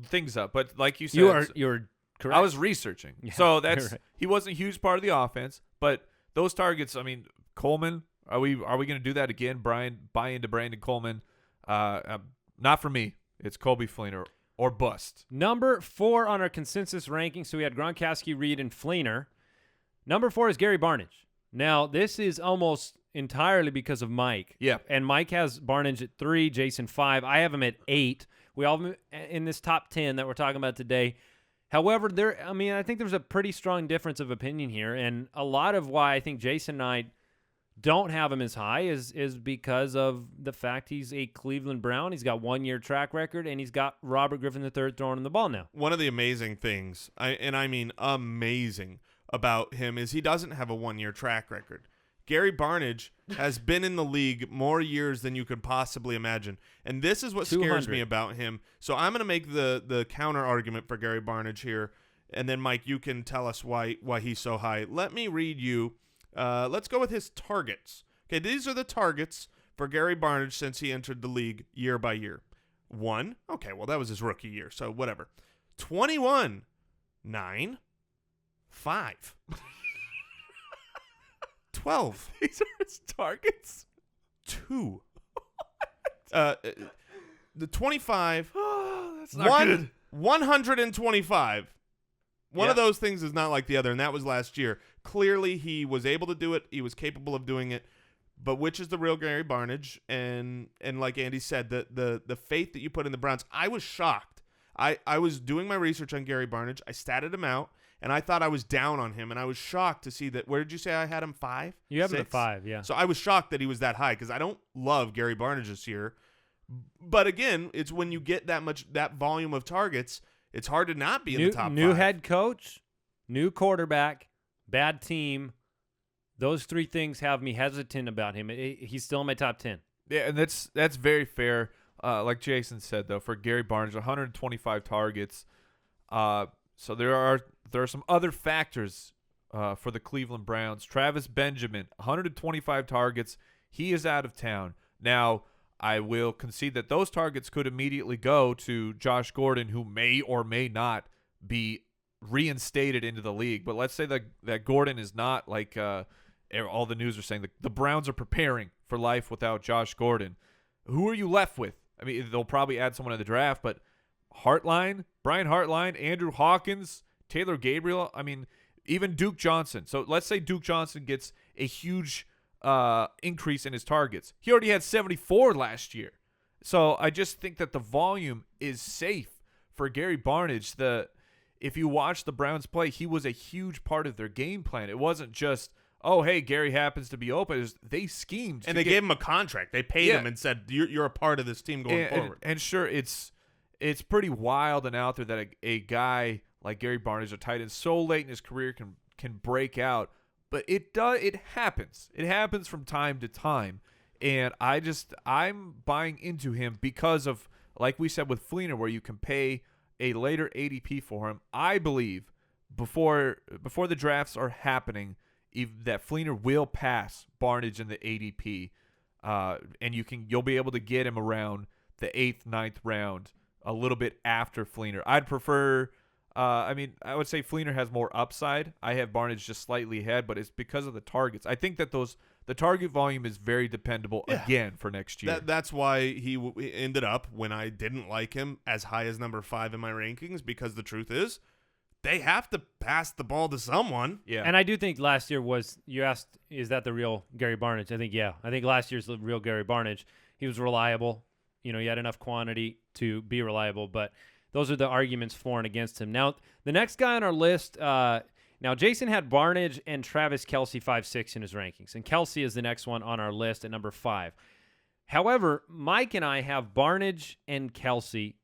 things up, but like you said, you're correct. I was researching, yeah, so that's right. He wasn't a huge part of the offense, but those targets. I mean, Coleman. Are we going to do that again? Buy into Brandon Coleman? Not for me. It's Coby Fleener or bust. Number 4 on our consensus ranking. So we had Gronkowski, Reed, and Fleener. Number 4 is Gary Barnidge. Now this is almost entirely because of Mike. Yeah. And Mike has Barnidge at 3, Jason 5. I have him at 8. We all have him in this top 10 that we're talking about today. However, I think there's a pretty strong difference of opinion here, and a lot of why I think Jason and I don't have him as high is because of the fact he's a Cleveland Brown. He's got 1-year track record, and he's got Robert Griffin III throwing him the ball now. One of the amazing things, I mean amazing, about him is he doesn't have a 1-year track record. Gary Barnidge has been in the league more years than you could possibly imagine. And this is what scares me about him. So I'm going to make the counter argument for Gary Barnidge here. And then, Mike, you can tell us why he's so high. Let me read you. Let's go with his targets. Okay, these are the targets for Gary Barnidge since he entered the league year by year. 1. Okay, well, that was his rookie year, so whatever. 21. 9. 5. 12. These are his targets? 2. The 25. That's not good. 125. One of those things is not like the other, and that was last year. Clearly, he was able to do it. He was capable of doing it. But which is the real Gary Barnidge? And like Andy said, the faith that you put in the Browns, I was shocked. I was doing my research on Gary Barnidge. I statted him out. And I thought I was down on him, and I was shocked to see that. Where did you say I had him? 5? You have 6? him at 5, yeah. So I was shocked that he was that high because I don't love Gary Barnidge this year. But again, it's when you get that volume of targets, it's hard to not be in the top 5. New head coach, new quarterback, bad team. Those 3 things have me hesitant about him. He's still in my top 10. Yeah, and that's very fair. Like Jason said, though, for Gary Barnidge, 125 targets. So there are some other factors for the Cleveland Browns. Travis Benjamin, 125 targets. He is out of town. Now, I will concede that those targets could immediately go to Josh Gordon, who may or may not be reinstated into the league. But let's say that Gordon is not, like all the news are saying. The Browns are preparing for life without Josh Gordon. Who are you left with? I mean, they'll probably add someone in the draft, but Brian Hartline, Andrew Hawkins, Taylor Gabriel, I mean, even Duke Johnson. So let's say Duke Johnson gets a huge increase in his targets. He already had 74 last year. So I just think that the volume is safe for Gary Barnidge. If you watch the Browns play, he was a huge part of their game plan. It wasn't just, oh, hey, Gary happens to be open. They schemed. And they gave him a contract. They paid him and said, you're a part of this team going forward. And sure, it's pretty wild and out there that a guy like Gary Barnidge, a tight end, so late in his career can break out. But it happens. It happens from time to time. And I'm buying into him because of, like we said with Fleener, where you can pay a later ADP for him. I believe before the drafts are happening, that Fleener will pass Barnidge in the ADP. And you'll be able to get him around the 8th, 9th round, a little bit after Fleener. I'd prefer I would say Fleener has more upside. I have Barnidge just slightly ahead, but it's because of the targets. I think that the target volume is very dependable again for next year. That's why he ended up, when I didn't like him, as high as number 5 in my rankings, because the truth is they have to pass the ball to someone. Yeah. And I do think last year you asked, is that the real Gary Barnidge? I think, yeah. I think last year's the real Gary Barnidge. He was reliable. He had enough quantity to be reliable, but those are the arguments for and against him. Now, the next guy on our list, now Jason had Barnidge and Travis Kelce 5-6 in his rankings, and Kelce is the next one on our list at number 5. However, Mike and I have Barnidge and Kelce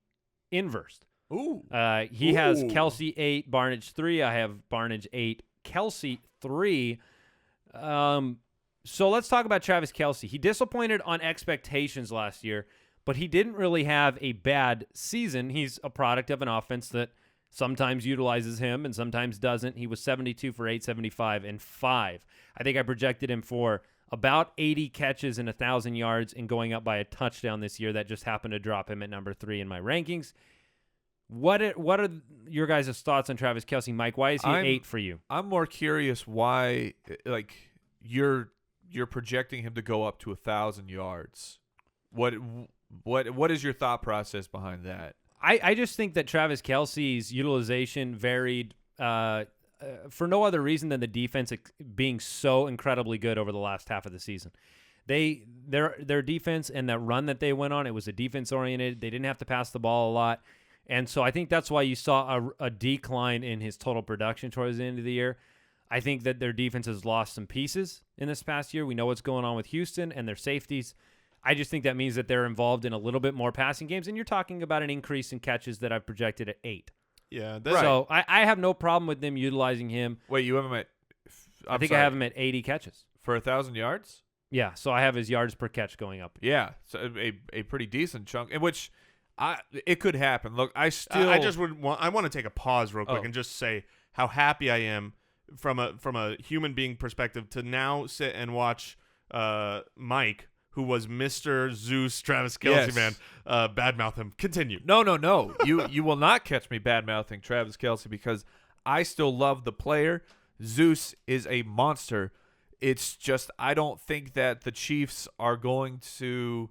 inversed. Ooh. He has Kelce 8, Barnidge 3. I have Barnidge 8, Kelce 3. So let's talk about Travis Kelce. He disappointed on expectations last year, but he didn't really have a bad season. He's a product of an offense that sometimes utilizes him and sometimes doesn't. He was 72 for 875 and 5. I think I projected him for about 80 catches and 1,000 yards and going up by a touchdown this year. That just happened to drop him at number 3 in my rankings. What are your guys' thoughts on Travis Kelce, Mike? Why is he 8 for you? I'm more curious why, like, you're projecting him to go up to 1,000 yards. What is your thought process behind that? I just think that Travis Kelce's utilization varied for no other reason than the defense being so incredibly good over the last half of the season. Their defense and that run that they went on, it was a defense-oriented. They didn't have to pass the ball a lot. And so I think that's why you saw a decline in his total production towards the end of the year. I think that their defense has lost some pieces in this past year. We know what's going on with Houston and their safeties. I just think that means that they're involved in a little bit more passing games, and you're talking about an increase in catches that I've projected at 8. Yeah. So I have no problem with them utilizing him. Wait, you have him at? I think I have him at 80 catches. For 1,000 yards? Yeah, so I have his yards per catch going up. Yeah, so a pretty decent chunk, in which it could happen. Look, I want to take a pause real quick and just say how happy I am from a human being perspective to now sit and watch Mike, who was Mr. Zeus Travis Kelce, man, badmouth him. Continue. No. You will not catch me badmouthing Travis Kelce because I still love the player. Zeus is a monster. It's just I don't think that the Chiefs are going to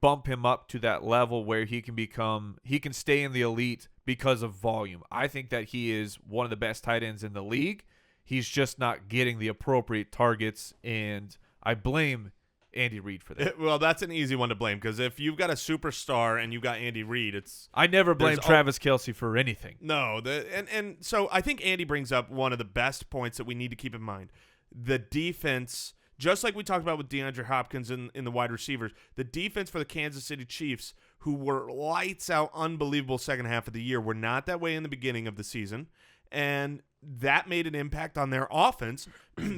bump him up to that level where he can stay in the elite because of volume. I think that he is one of the best tight ends in the league. He's just not getting the appropriate targets, and I blame Andy Reid for that. Well, that's an easy one to blame because if you've got a superstar and you've got Andy Reid, I never blame Travis Kelce for anything. No, and so I think Andy brings up one of the best points that we need to keep in mind. The defense, just like we talked about with DeAndre Hopkins in the wide receivers, the defense for the Kansas City Chiefs, who were lights out, unbelievable second half of the year, were not that way in the beginning of the season, and that made an impact on their offense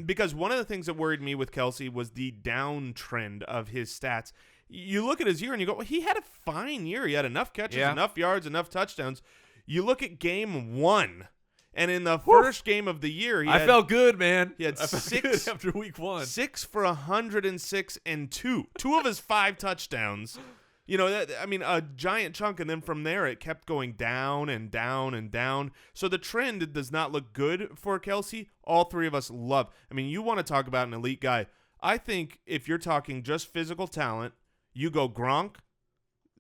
because one of the things that worried me with Kelce was the downtrend of his stats. You look at his year and you go, well, he had a fine year. He had enough catches, enough yards, enough touchdowns. You look at game 1. And in the first game of the year, I felt good, man. He had I felt 6 good after week 1. 6 for 106 and 2. 2 of his 5 touchdowns. You know, a giant chunk, and then from there it kept going down and down and down. So the trend does not look good for Kelce. All three of us love. I mean, you want to talk about an elite guy. I think if you're talking just physical talent, you go Gronk,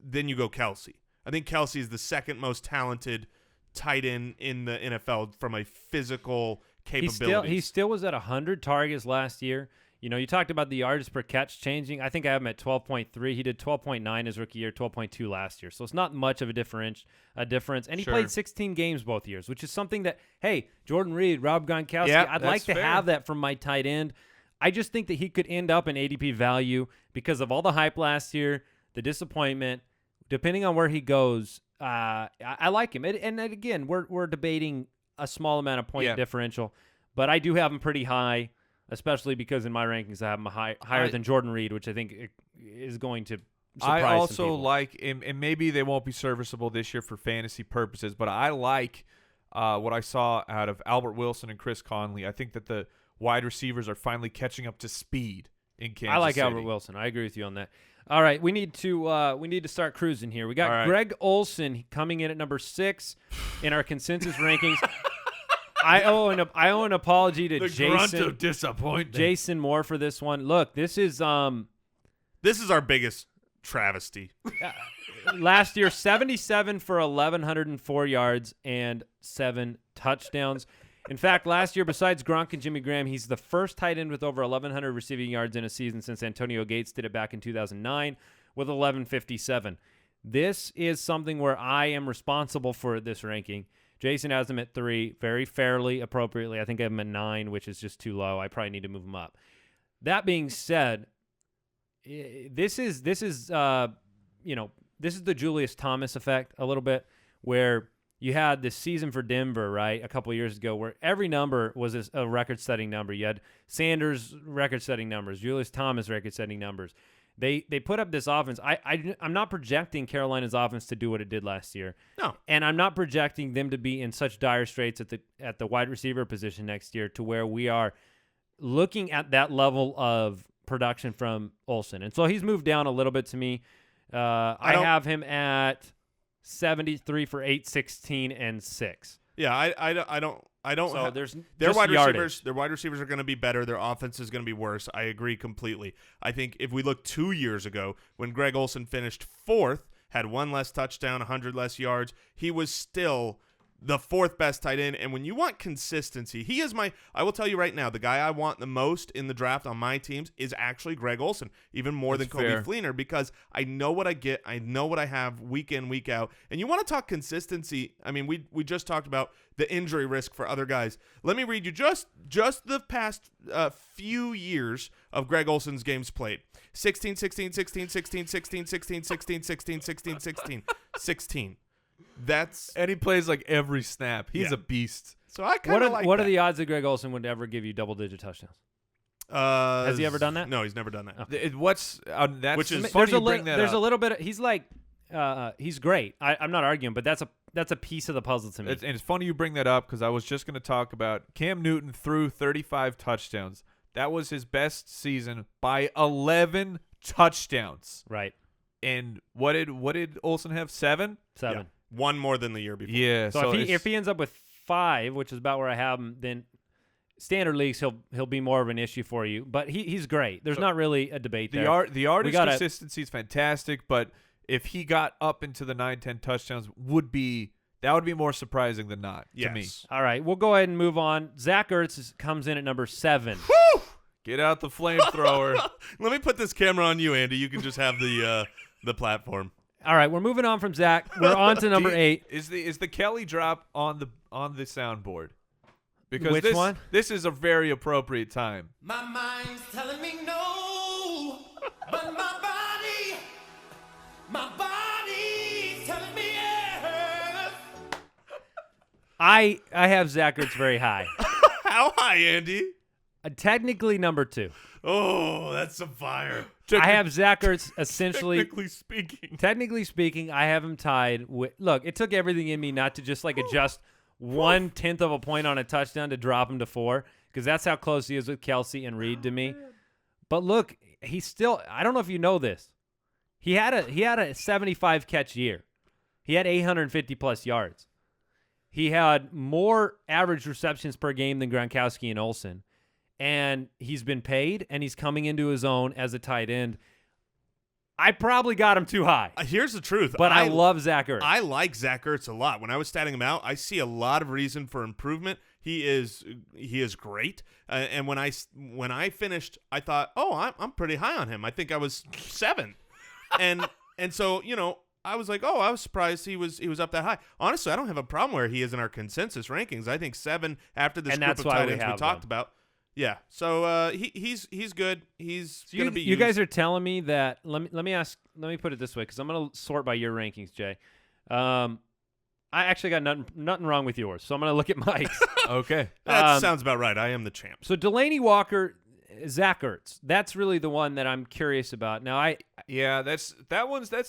then you go Kelce. I think Kelce is the second most talented tight end in the NFL from a physical capability. He still was at 100 targets last year. You know, you talked about the yards per catch changing. I think I have him at 12.3. He did 12.9 his rookie year, 12.2 last year. So it's not much of a difference. And he played 16 games both years, which is something that, hey, Jordan Reed, Rob Gronkowski, I'd like to have that from my tight end. I just think that he could end up in ADP value because of all the hype last year, the disappointment. Depending on where he goes, I like him. And again, we're debating a small amount of point differential, but I do have him pretty high, especially because in my rankings I have him higher than Jordan Reed, which I think is going to surprise I also some people. like, and maybe they won't be serviceable this year for fantasy purposes, but I like what I saw out of Albert Wilson and Chris Conley. I think that the wide receivers are finally catching up to speed in Kansas I like City. Albert Wilson. I agree with you on that. All right, we need to start cruising here. We got Greg Olsen coming in at number 6 in our consensus rankings. I owe an apology to Jason. Grunt of disappointment. Jason Moore for this one. Look, this is our biggest travesty. Last year, 77 for 1,104 yards and 7 touchdowns. In fact, last year, besides Gronk and Jimmy Graham, he's the first tight end with over 1,100 receiving yards in a season since Antonio Gates did it back in 2009 with 1,157. This is something where I am responsible for this ranking. Jason has him at 3, very fairly, appropriately. I think I have him at 9, which is just too low. I probably need to move him up. That being said, this is the Julius Thomas effect a little bit, where you had this season for Denver, right, a couple years ago, where every number was a record-setting number. You had Sanders record-setting numbers, Julius Thomas record-setting numbers. They put up this offense. I'm not projecting Carolina's offense to do what it did last year. No. And I'm not projecting them to be in such dire straits at the wide receiver position next year to where we are looking at that level of production from Olsen. And so he's moved down a little bit to me. I have him at 73 for 816 and 6. Yeah, I don't. So there's their wide yardage. receivers. Their wide receivers are going to be better. Their offense is going to be worse. I agree completely. I think if we look 2 years ago, when Greg Olsen finished 4th, had 1 less touchdown, 100 less yards, he was still the fourth best tight end. And when you want consistency, he is I will tell you right now, the guy I want the most in the draft on my teams is actually Greg Olsen, even more than Coby Fleener, because I know what I get. I know what I have week in, week out. And you want to talk consistency. I mean, we just talked about the injury risk for other guys. Let me read you just the past few years of Greg Olsen's games played. 16, 16, 16, 16, 16, 16, 16, 16, 16, 16, 16. And he plays like every snap. He's a beast. So I kind of like What are the odds that Greg Olsen would ever give you double-digit touchdowns? Has he ever done that? No, he's never done that. Okay. Which is funny you bring that There's up. a little bit. He's like, he's great. I'm not arguing, but that's a piece of the puzzle to me. And it's funny you bring that up because I was just going to talk about Cam Newton threw 35 touchdowns. That was his best season by 11 touchdowns. Right. And what did Olsen have? 7? 7. Yeah. One more than the year before. Yeah. So if he ends up with 5, which is about where I have him, then standard leagues he'll be more of an issue for you. But he's great. There's not really a debate there. The artist consistency is fantastic, but if he got up into the 9-10 touchdowns, would be more surprising than not to me. All right, we'll go ahead and move on. Zach Ertz comes in at number 7. Woo! Get out the flamethrower. Let me put this camera on you, Andy. You can just have the platform. All right, we're moving on from Zach. We're on to number 8. Is the Kelly drop on the soundboard? Because Which one? This is a very appropriate time. My mind's telling me no, but my body's telling me yes. I have Zach Ertz very high. How high, Andy? Technically number 2. Oh, that's some fire. I have Zach Ertz essentially. Technically speaking, I have him tied with. Look, it took everything in me not to just adjust 1/10 of a point on a touchdown to drop him to 4, because that's how close he is with Kelce and Reed to me. But look, he's still. I don't know if you know this. He had a 75 catch year. He had 850 plus yards. He had more average receptions per game than Gronkowski and Olsen. And he's been paid, and he's coming into his own as a tight end. I probably got him too high. Here's the truth. But I love Zach Ertz. I like Zach Ertz a lot. When I was statting him out, I see a lot of reason for improvement. He is great. And when I finished, I thought, I'm pretty high on him. I think I was 7. and so, I was like, I was surprised he was up that high. Honestly, I don't have a problem where he is in our consensus rankings. I think 7 after this group of tight ends we talked about. Yeah, so he's good. He's going to be. You guys are telling me that. Let me put it this way, because I'm going to sort by your rankings, Jay. I actually got nothing wrong with yours, so I'm going to look at Mike's. Okay, that sounds about right. I am the champ. So Delanie Walker, Zach Ertz. That's really the one that I'm curious about. Now that's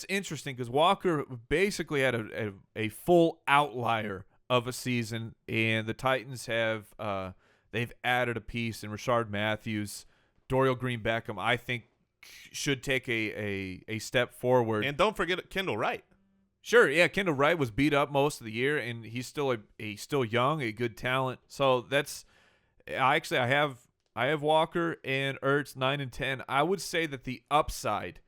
interesting, because Walker basically had a full outlier of a season, and the Titans have. They've added a piece in Rashard Matthews. Dorial Green-Beckham, I think, should take a step forward. And don't forget Kendall Wright. Sure, yeah, Kendall Wright was beat up most of the year, and he's still still young, a good talent. So I have Walker and Ertz 9 and 10. I would say that the upside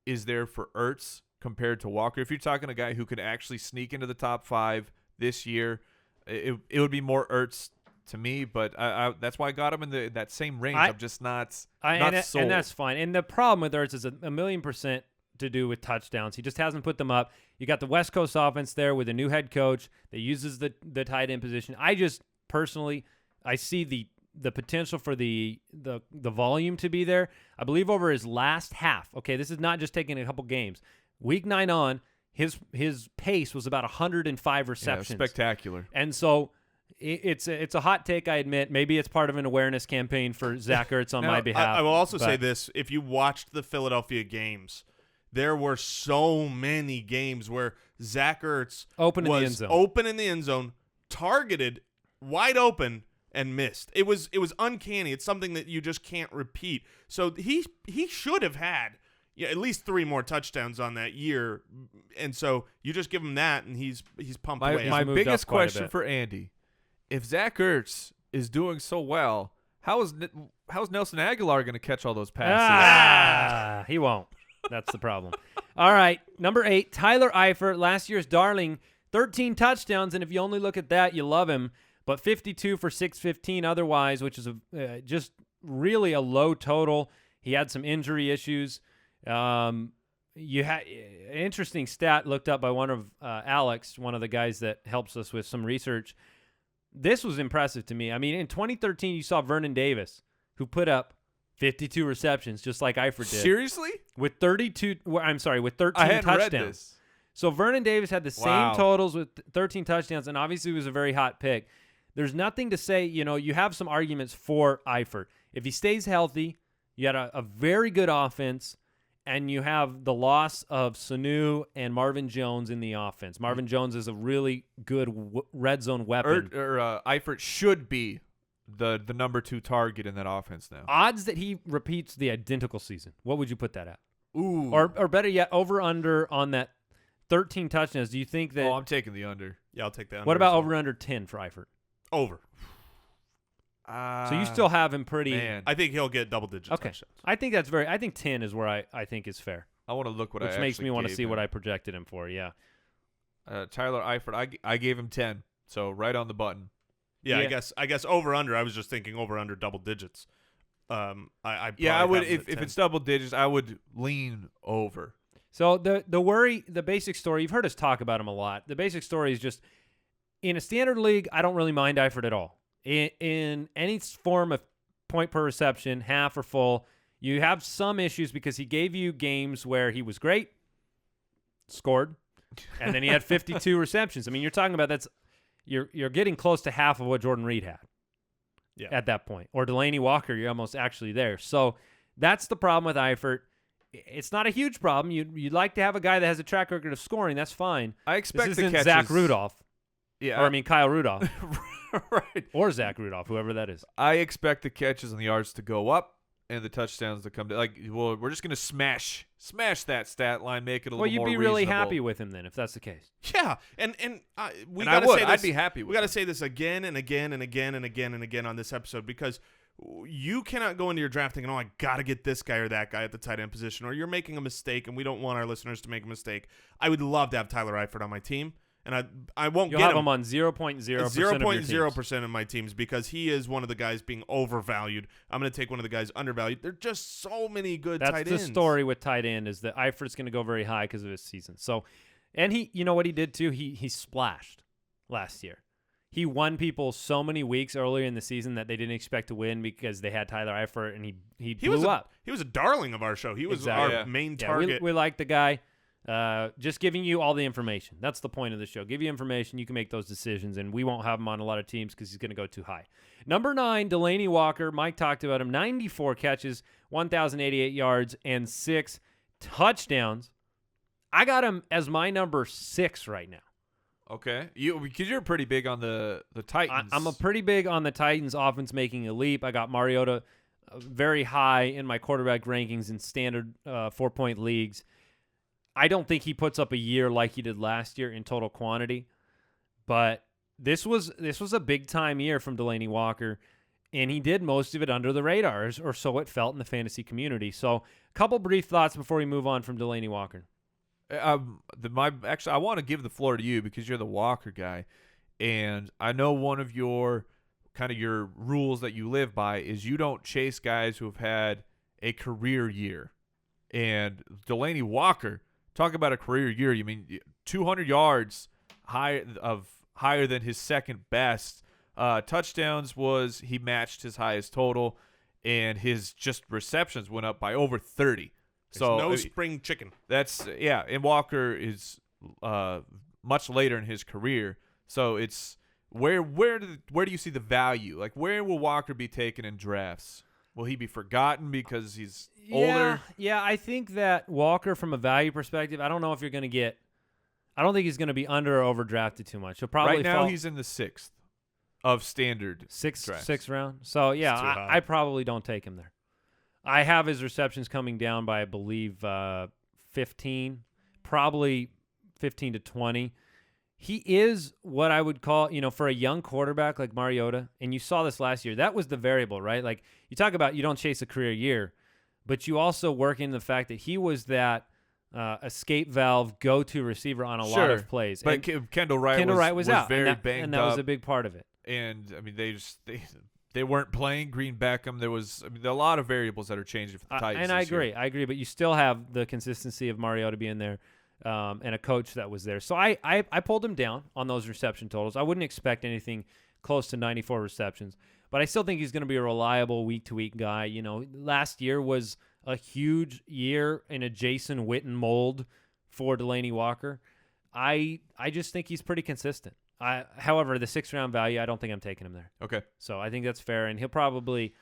is there for Ertz compared to Walker. If you're talking a guy who could actually sneak into the top 5 this year, it would be more Ertz to me, but that's why I got him in that same range. I'm just not sold. And that's fine. And the problem with Ertz is a 1,000,000% to do with touchdowns. He just hasn't put them up. You got the West Coast offense there with a new head coach that uses the tight end position. I just personally, I see the potential for the volume to be there. I believe over his last half. Okay, this is not just taking a couple games. Week 9 on, his pace was about 105 receptions. Yeah, spectacular. And so. It's a hot take, I admit. Maybe it's part of an awareness campaign for Zach Ertz on my behalf. I will also say this. If you watched the Philadelphia games, there were so many games where Zach Ertz open in the end zone, targeted, wide open, and missed. It was uncanny. It's something that you just can't repeat. So he should have had at least 3 more touchdowns on that year. And so you just give him that, and he's pumped away. My biggest question for Andy. If Zach Ertz is doing so well, how's Nelson Aguilar going to catch all those passes? He won't. That's the problem. All right, number 8, Tyler Eifert, last year's darling, 13 touchdowns, and if you only look at that, you love him. But 52 for 615 otherwise, which is just really a low total. He had some injury issues. You had an interesting stat looked up by one of Alex, one of the guys that helps us with some research. This was impressive to me. I mean, in 2013, you saw Vernon Davis, who put up 52 receptions, just like Eifert did. Seriously? With 13 I hadn't touchdowns. read this. So Vernon Davis had the Wow. same totals with 13 touchdowns, and obviously was a very hot pick. There's nothing to say, you have some arguments for Eifert. If he stays healthy, you had a very good offense, and you have the loss of Sanu and Marvin Jones in the offense. Marvin Jones is a really good red zone weapon. Eifert should be the number 2 target in that offense now. Odds that he repeats the identical season. What would you put that at? Ooh. Or better yet, over/under on that 13 touchdowns. Do you think that? Oh, I'm taking the under. Yeah, I'll take that. What about over/under 10 for Eifert? Over. So you still have him pretty. Man. I think he'll get double digits. Okay. Touchdowns. I think I think 10 is where I think is fair. I want to look what I Which makes me want to see what I projected him for. Yeah. Tyler Eifert, I gave him 10, so right on the button. Yeah, Yeah. I guess over under. I was just thinking over under double digits. I Yeah, I would probably have him if at 10. it's double digits, I would lean over. So the basic story, you've heard us talk about him a lot. The basic story is just, in a standard league, I don't really mind Eifert at all. In any form of point per reception, half or full, you have some issues because he gave you games where he was great, scored, and then he had 52 receptions. I mean, you're talking about you're getting close to half of what Jordan Reed had at that point. Or Delanie Walker, you're almost actually there. So that's the problem with Eifert. It's not a huge problem. You'd like to have a guy that has a track record of scoring. That's fine. I expect this the isn't catches. Zach Rudolph. Yeah, Or, I mean, Kyle Rudolph. right. Or Zach Rudolph, whoever that is. I expect the catches and the yards to go up and the touchdowns to come down. We're just gonna smash that stat line, make it a little more Well, you'd be really reasonable. happy with him then, if that's the case. Yeah, and we And I gotta would. say this. I'd be happy with We got to it. say this again and again and again and again and again on this episode, because you cannot go into your draft thinking, oh, I got to get this guy or that guy at the tight end position, or you're making a mistake, and we don't want our listeners to make a mistake. I would love to have Tyler Eifert on my team, and I won't You'll get have him on 0.0% of your teams. 0.0% of my teams, because he is one of the guys being overvalued. I'm going to take one of the guys undervalued. There are just so many good That's tight the ends. story with tight end, is that Eifert's going to go very high because of his season. So, and you know what he did too? He splashed last year. He won people so many weeks earlier in the season that they didn't expect to win because they had Tyler Eifert, and he blew up. He was a darling of our show. He was Exactly. our main Yeah, target. we like the guy. Just giving you all the information. That's the point of the show. Give you information, you can make those decisions, and we won't have him on a lot of teams because he's going to go too high. Number 9, Delanie Walker. Mike talked about him. 94 catches, 1,088 yards, and 6 touchdowns. I got him as my number 6 right now. Okay, because you're pretty big on the Titans. I'm a pretty big on the Titans offense making a leap. I got Mariota very high in my quarterback rankings in standard 4-point leagues. I don't think he puts up a year like he did last year in total quantity, but this was a big time year from Delanie Walker, and he did most of it under the radar, or so it felt in the fantasy community. So, a couple brief thoughts before we move on from Delanie Walker. I want to give the floor to you because you're the Walker guy, and I know one of your rules that you live by is you don't chase guys who have had a career year. And Delanie Walker, talk about a career year. You mean 200 yards higher than his second best. Touchdowns he matched his highest total, and his just receptions went up by over 30. So no spring chicken. And Walker is much later in his career. So it's where do you see the value? Like, where will Walker be taken in drafts? Will he be forgotten because he's older? Yeah, I think that Walker, from a value perspective, I don't know if you're going to get – I don't think he's going to be under or overdrafted too much. He'll probably right now he's in the 6th of standard sixth round. So, It's too yeah, high. I probably don't take him there. I have his receptions coming down by, I believe, 15, probably 15 to 20. He is what I would call, for a young quarterback like Mariota, and you saw this last year, that was the variable, right? Like, you talk about you don't chase a career year, but you also work in the fact that he was that escape valve, go-to receiver on a lot of plays. But And Kendall Wright was out, very and banged and that up. was a big part of it. And I mean, they weren't playing Green Beckham. There was a lot of variables that are changing for the Titans. And I this year. agree. But you still have the consistency of Mariota being there, and a coach that was there. So I pulled him down on those reception totals. I wouldn't expect anything close to 94 receptions, but I still think he's going to be a reliable week-to-week guy. You know, last year was a huge year in a Jason Witten mold for Delanie Walker. I just think he's pretty consistent. However, the 6th-round value, I don't think I'm taking him there. Okay. So I think that's fair, and he'll probably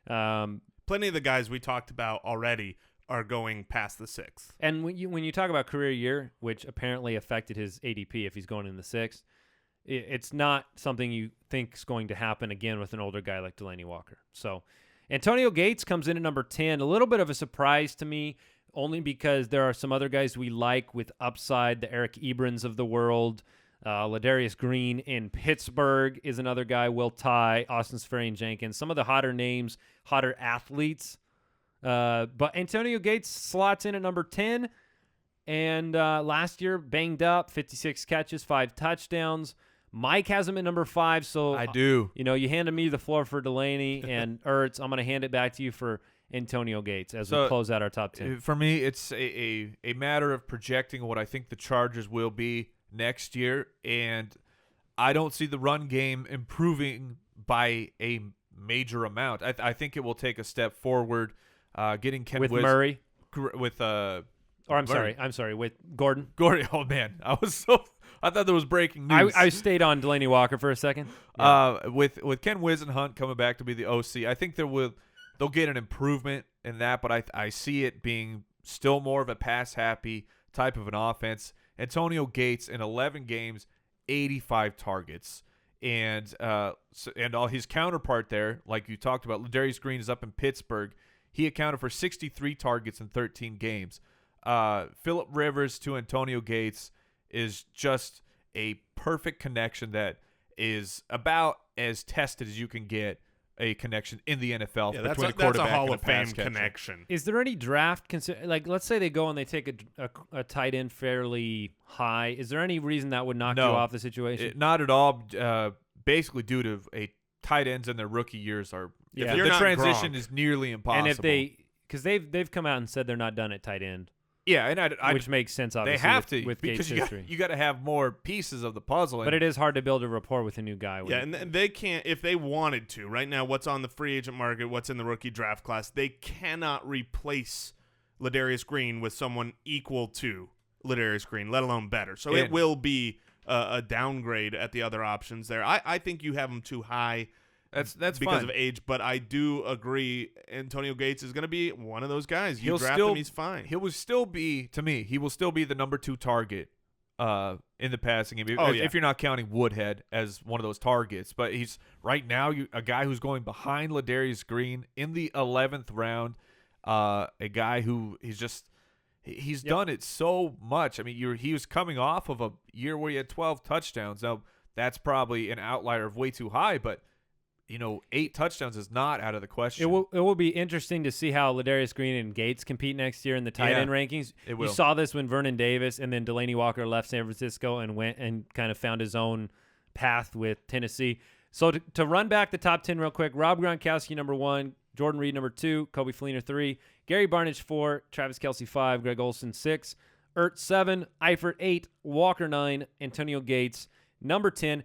Plenty of the guys we talked about already are going past the 6th. And when you talk about career year, which apparently affected his ADP if he's going in the 6th, it's not something you think is going to happen again with an older guy like Delanie Walker. So Antonio Gates comes in at number 10. A little bit of a surprise to me, only because there are some other guys we like with upside, the Eric Ebrons of the world. Ladarius Green in Pittsburgh is another guy. Will Tye, Austin Seferian Jenkins, some of the hotter names, hotter athletes. But Antonio Gates slots in at number 10. And last year, banged up, 56 catches, 5 touchdowns. Mike has him at number 5. So I do. You handed me the floor for Delanie and Ertz. I'm going to hand it back to you for Antonio Gates as we close out our top 10. For me, it's a matter of projecting what I think the Chargers will be next year, and I don't see the run game improving by a major amount. I think it will take a step forward. Getting Ken with Wiz Murray, with I'm sorry, with Gordon. Gordon. Oh man, I thought there was breaking news. I stayed on Delanie Walker for a second. Yeah. With Ken Wisenhunt coming back to be the OC, I think they'll get an improvement in that, but I see it being still more of a pass-happy type of an offense. Antonio Gates in 11 games, 85 targets. And all his counterpart there, like you talked about, Ladarius Green is up in Pittsburgh. He accounted for 63 targets in 13 games. Phillip Rivers to Antonio Gates is just a perfect connection that is about as tested as you can get a connection in the NFL between a quarterback that's a Hall and a of Fame pass catcher. connection. Is there any draft like let's say they go and they take a tight end fairly high? Is there any reason that would knock you off the situation? Not at all. Basically, due to a tight ends in their rookie years are the transition is nearly impossible. And if because they've come out and said they're not done at tight end. Yeah, and which makes sense. Obviously, they have to with because Gates' history. you got to have more pieces of the puzzle. But it is hard to build a rapport with a new guy. Yeah, and they can't if they wanted to. Right now, what's on the free agent market, what's in the rookie draft class, they cannot replace Ladarius Green with someone equal to Ladarius Green, let alone better. So it will be a downgrade at the other options there. I think you have them too high. That's because fine. of age, but I do agree Antonio Gates is going to be one of those guys. You draft him, he's fine. He will still be the number 2 target in the passing game. If you're not counting Woodhead as one of those targets. But he's right now a guy who's going behind Ladarius Green in the 11th round, a guy who he's done it so much. I mean, he was coming off of a year where he had 12 touchdowns. Now, that's probably an outlier of way too high, but 8 touchdowns is not out of the question. It will be interesting to see how Ladarius Green and Gates compete next year in the tight end rankings. It will. You saw this when Vernon Davis and then Delanie Walker left San Francisco and went and kind of found his own path with Tennessee. So to run back the top 10 real quick, Rob Gronkowski, number 1, Jordan Reed, number 2, Coby Fleener, 3, Gary Barnidge, 4, Travis Kelce, 5, Greg Olsen, 6, Ertz, 7, Eifert, 8, Walker, 9, Antonio Gates, number 10.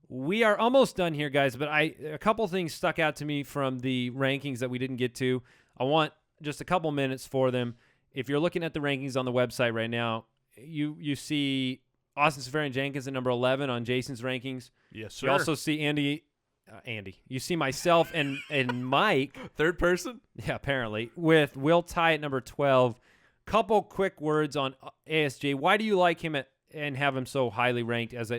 We are almost done here, guys, but a couple things stuck out to me from the rankings that we didn't get to. I want just a couple minutes for them. If you're looking at the rankings on the website right now, you see Austin Seferian Jenkins at number 11 on Jason's rankings. Yes, sir. You also see Andy. You see myself and Mike. Third person? Yeah, apparently. With Will Tye at number 12. Couple quick words on ASJ. Why do you like him and have him so highly ranked as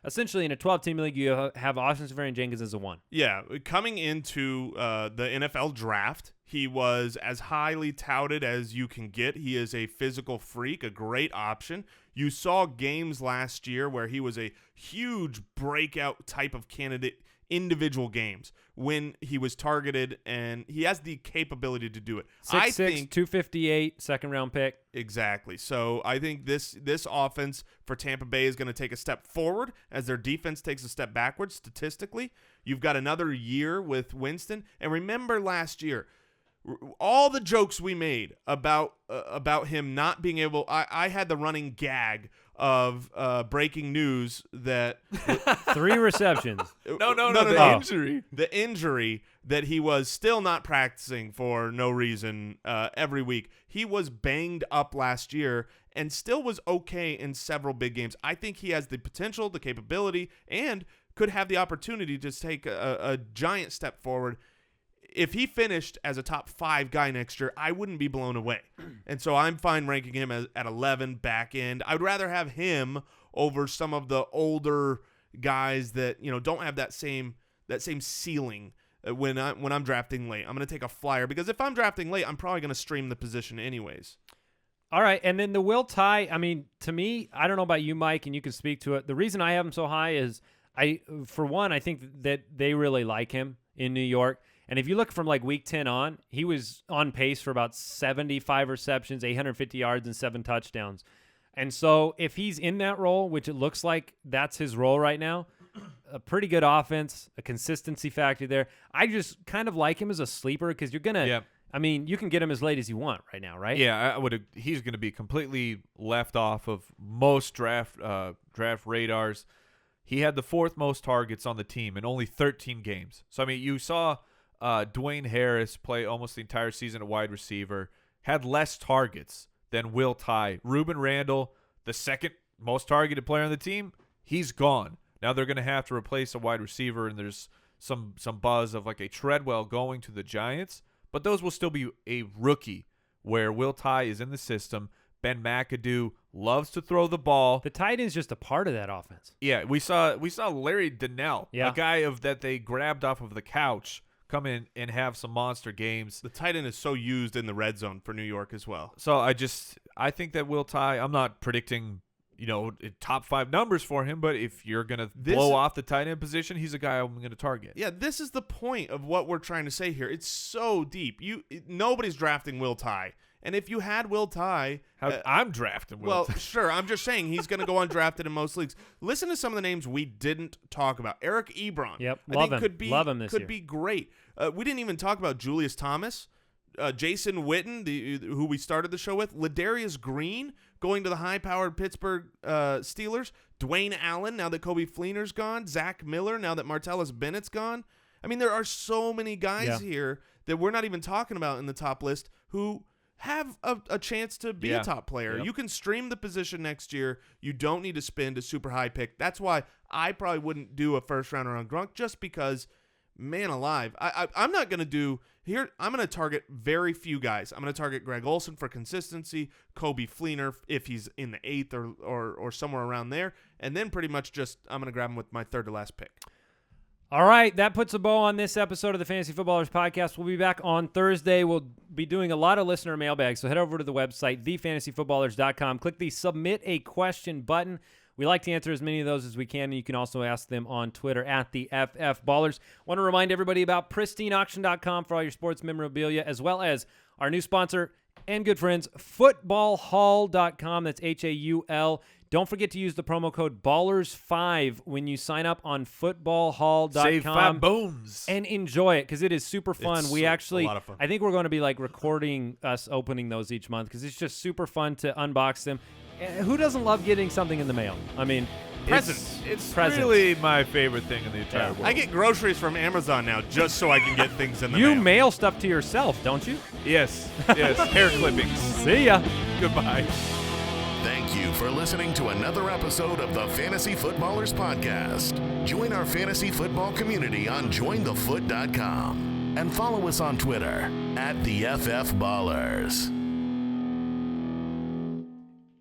essentially in a 12-team league? You have Austin Seferian Jenkins as a 1. Yeah, coming into the NFL draft, he was as highly touted as you can get. He is a physical freak, a great option. You saw games last year where he was a huge breakout type of candidate individual games when he was targeted, and he has the capability to do it. 6'6", 258, second-round pick. Exactly. So I think this offense for Tampa Bay is going to take a step forward as their defense takes a step backwards statistically. You've got another year with Winston. And remember last year, all the jokes we made about him not being able – I had the running gag of breaking news that 3 receptions. No, the injury. The injury that he was still not practicing for no reason every week. He was banged up last year and still was okay in several big games. I think he has the potential, the capability, and could have the opportunity to take a giant step forward. If he finished as a top 5 guy next year, I wouldn't be blown away. And so I'm fine ranking him at 11 back end. I would rather have him over some of the older guys that, don't have that same ceiling when I'm drafting late. I'm going to take a flyer because if I'm drafting late, I'm probably going to stream the position anyways. All right, and then the Will Tye, I mean, to me, I don't know about you, Mike, and you can speak to it. The reason I have him so high is, for one, I think that they really like him in New York. And if you look from like week 10 on, he was on pace for about 75 receptions, 850 yards, and 7 touchdowns. And so if he's in that role, which it looks like that's his role right now, a pretty good offense, a consistency factor there. I just kind of like him as a sleeper because you're going to I mean, you can get him as late as you want right now, right? Yeah, he's going to be completely left off of most draft radars. He had the 4th most targets on the team in only 13 games. So, I mean, you saw Dwayne Harris play almost the entire season at wide receiver, had less targets than Will Tye. Ruben Randall, the 2nd most targeted player on the team, he's gone. Now they're going to have to replace a wide receiver, and there's some buzz of like a Treadwell going to the Giants. But those will still be a rookie where Will Tye is in the system. Ben McAdoo loves to throw the ball. The tight end is just a part of that offense. Yeah, we saw Larry Donnell, a guy that they grabbed off of the couch, come in and have some monster games. The tight end is so used in the red zone for New York as well. So I think that Will Tye, I'm not predicting, top 5 numbers for him, but if you're going to blow off the tight end position, he's a guy I'm going to target. Yeah, this is the point of what we're trying to say here. It's so deep. Nobody's drafting Will Tye. And if you had Will Tye, I'm drafting Will Tye. Well, sure. I'm just saying he's going to go undrafted in most leagues. Listen to some of the names we didn't talk about. Eric Ebron. Yep, love him. Love him this year. Could be great. We didn't even talk about Julius Thomas, Jason Witten, who we started the show with, Ladarius Green going to the high-powered Pittsburgh Steelers, Dwayne Allen now that Coby Fleener's gone, Zach Miller now that Martellus Bennett's gone. I mean, there are so many guys here that we're not even talking about in the top list who have a chance to be a top player. Yep. You can stream the position next year. You don't need to spend a super high pick. That's why I probably wouldn't do a first-rounder on Gronk just because, man alive, I'm not going to do – here. I'm going to target very few guys. I'm going to target Greg Olsen for consistency, Coby Fleener if he's in the 8th or somewhere around there, and then pretty much just I'm going to grab him with my 3rd to last pick. All right, that puts a bow on this episode of the Fantasy Footballers Podcast. We'll be back on Thursday. We'll be doing a lot of listener mailbags, so head over to the website, thefantasyfootballers.com. Click the Submit a Question button. We like to answer as many of those as we can, and you can also ask them on Twitter at the FF Ballers. Want to remind everybody about pristineauction.com for all your sports memorabilia, as well as our new sponsor and good friends, footballhall.com. That's HAUL. Don't forget to use the promo code BALLERS5 when you sign up on footballhall.com. Save 5 bones. And enjoy it because it is super fun. It's we actually, a lot of fun. I think we're going to be like recording us opening those each month because it's just super fun to unbox them. Who doesn't love getting something in the mail? I mean, Presents. It's Presents. really my favorite thing in the entire world. I get groceries from Amazon now just so I can get things in the you mail. mail stuff to yourself, don't you? Yes. Hair clippings. See ya. Goodbye. Thank you for listening to another episode of the Fantasy Footballers Podcast. Join our fantasy football community on jointhefoot.com and follow us on Twitter at the FF Ballers.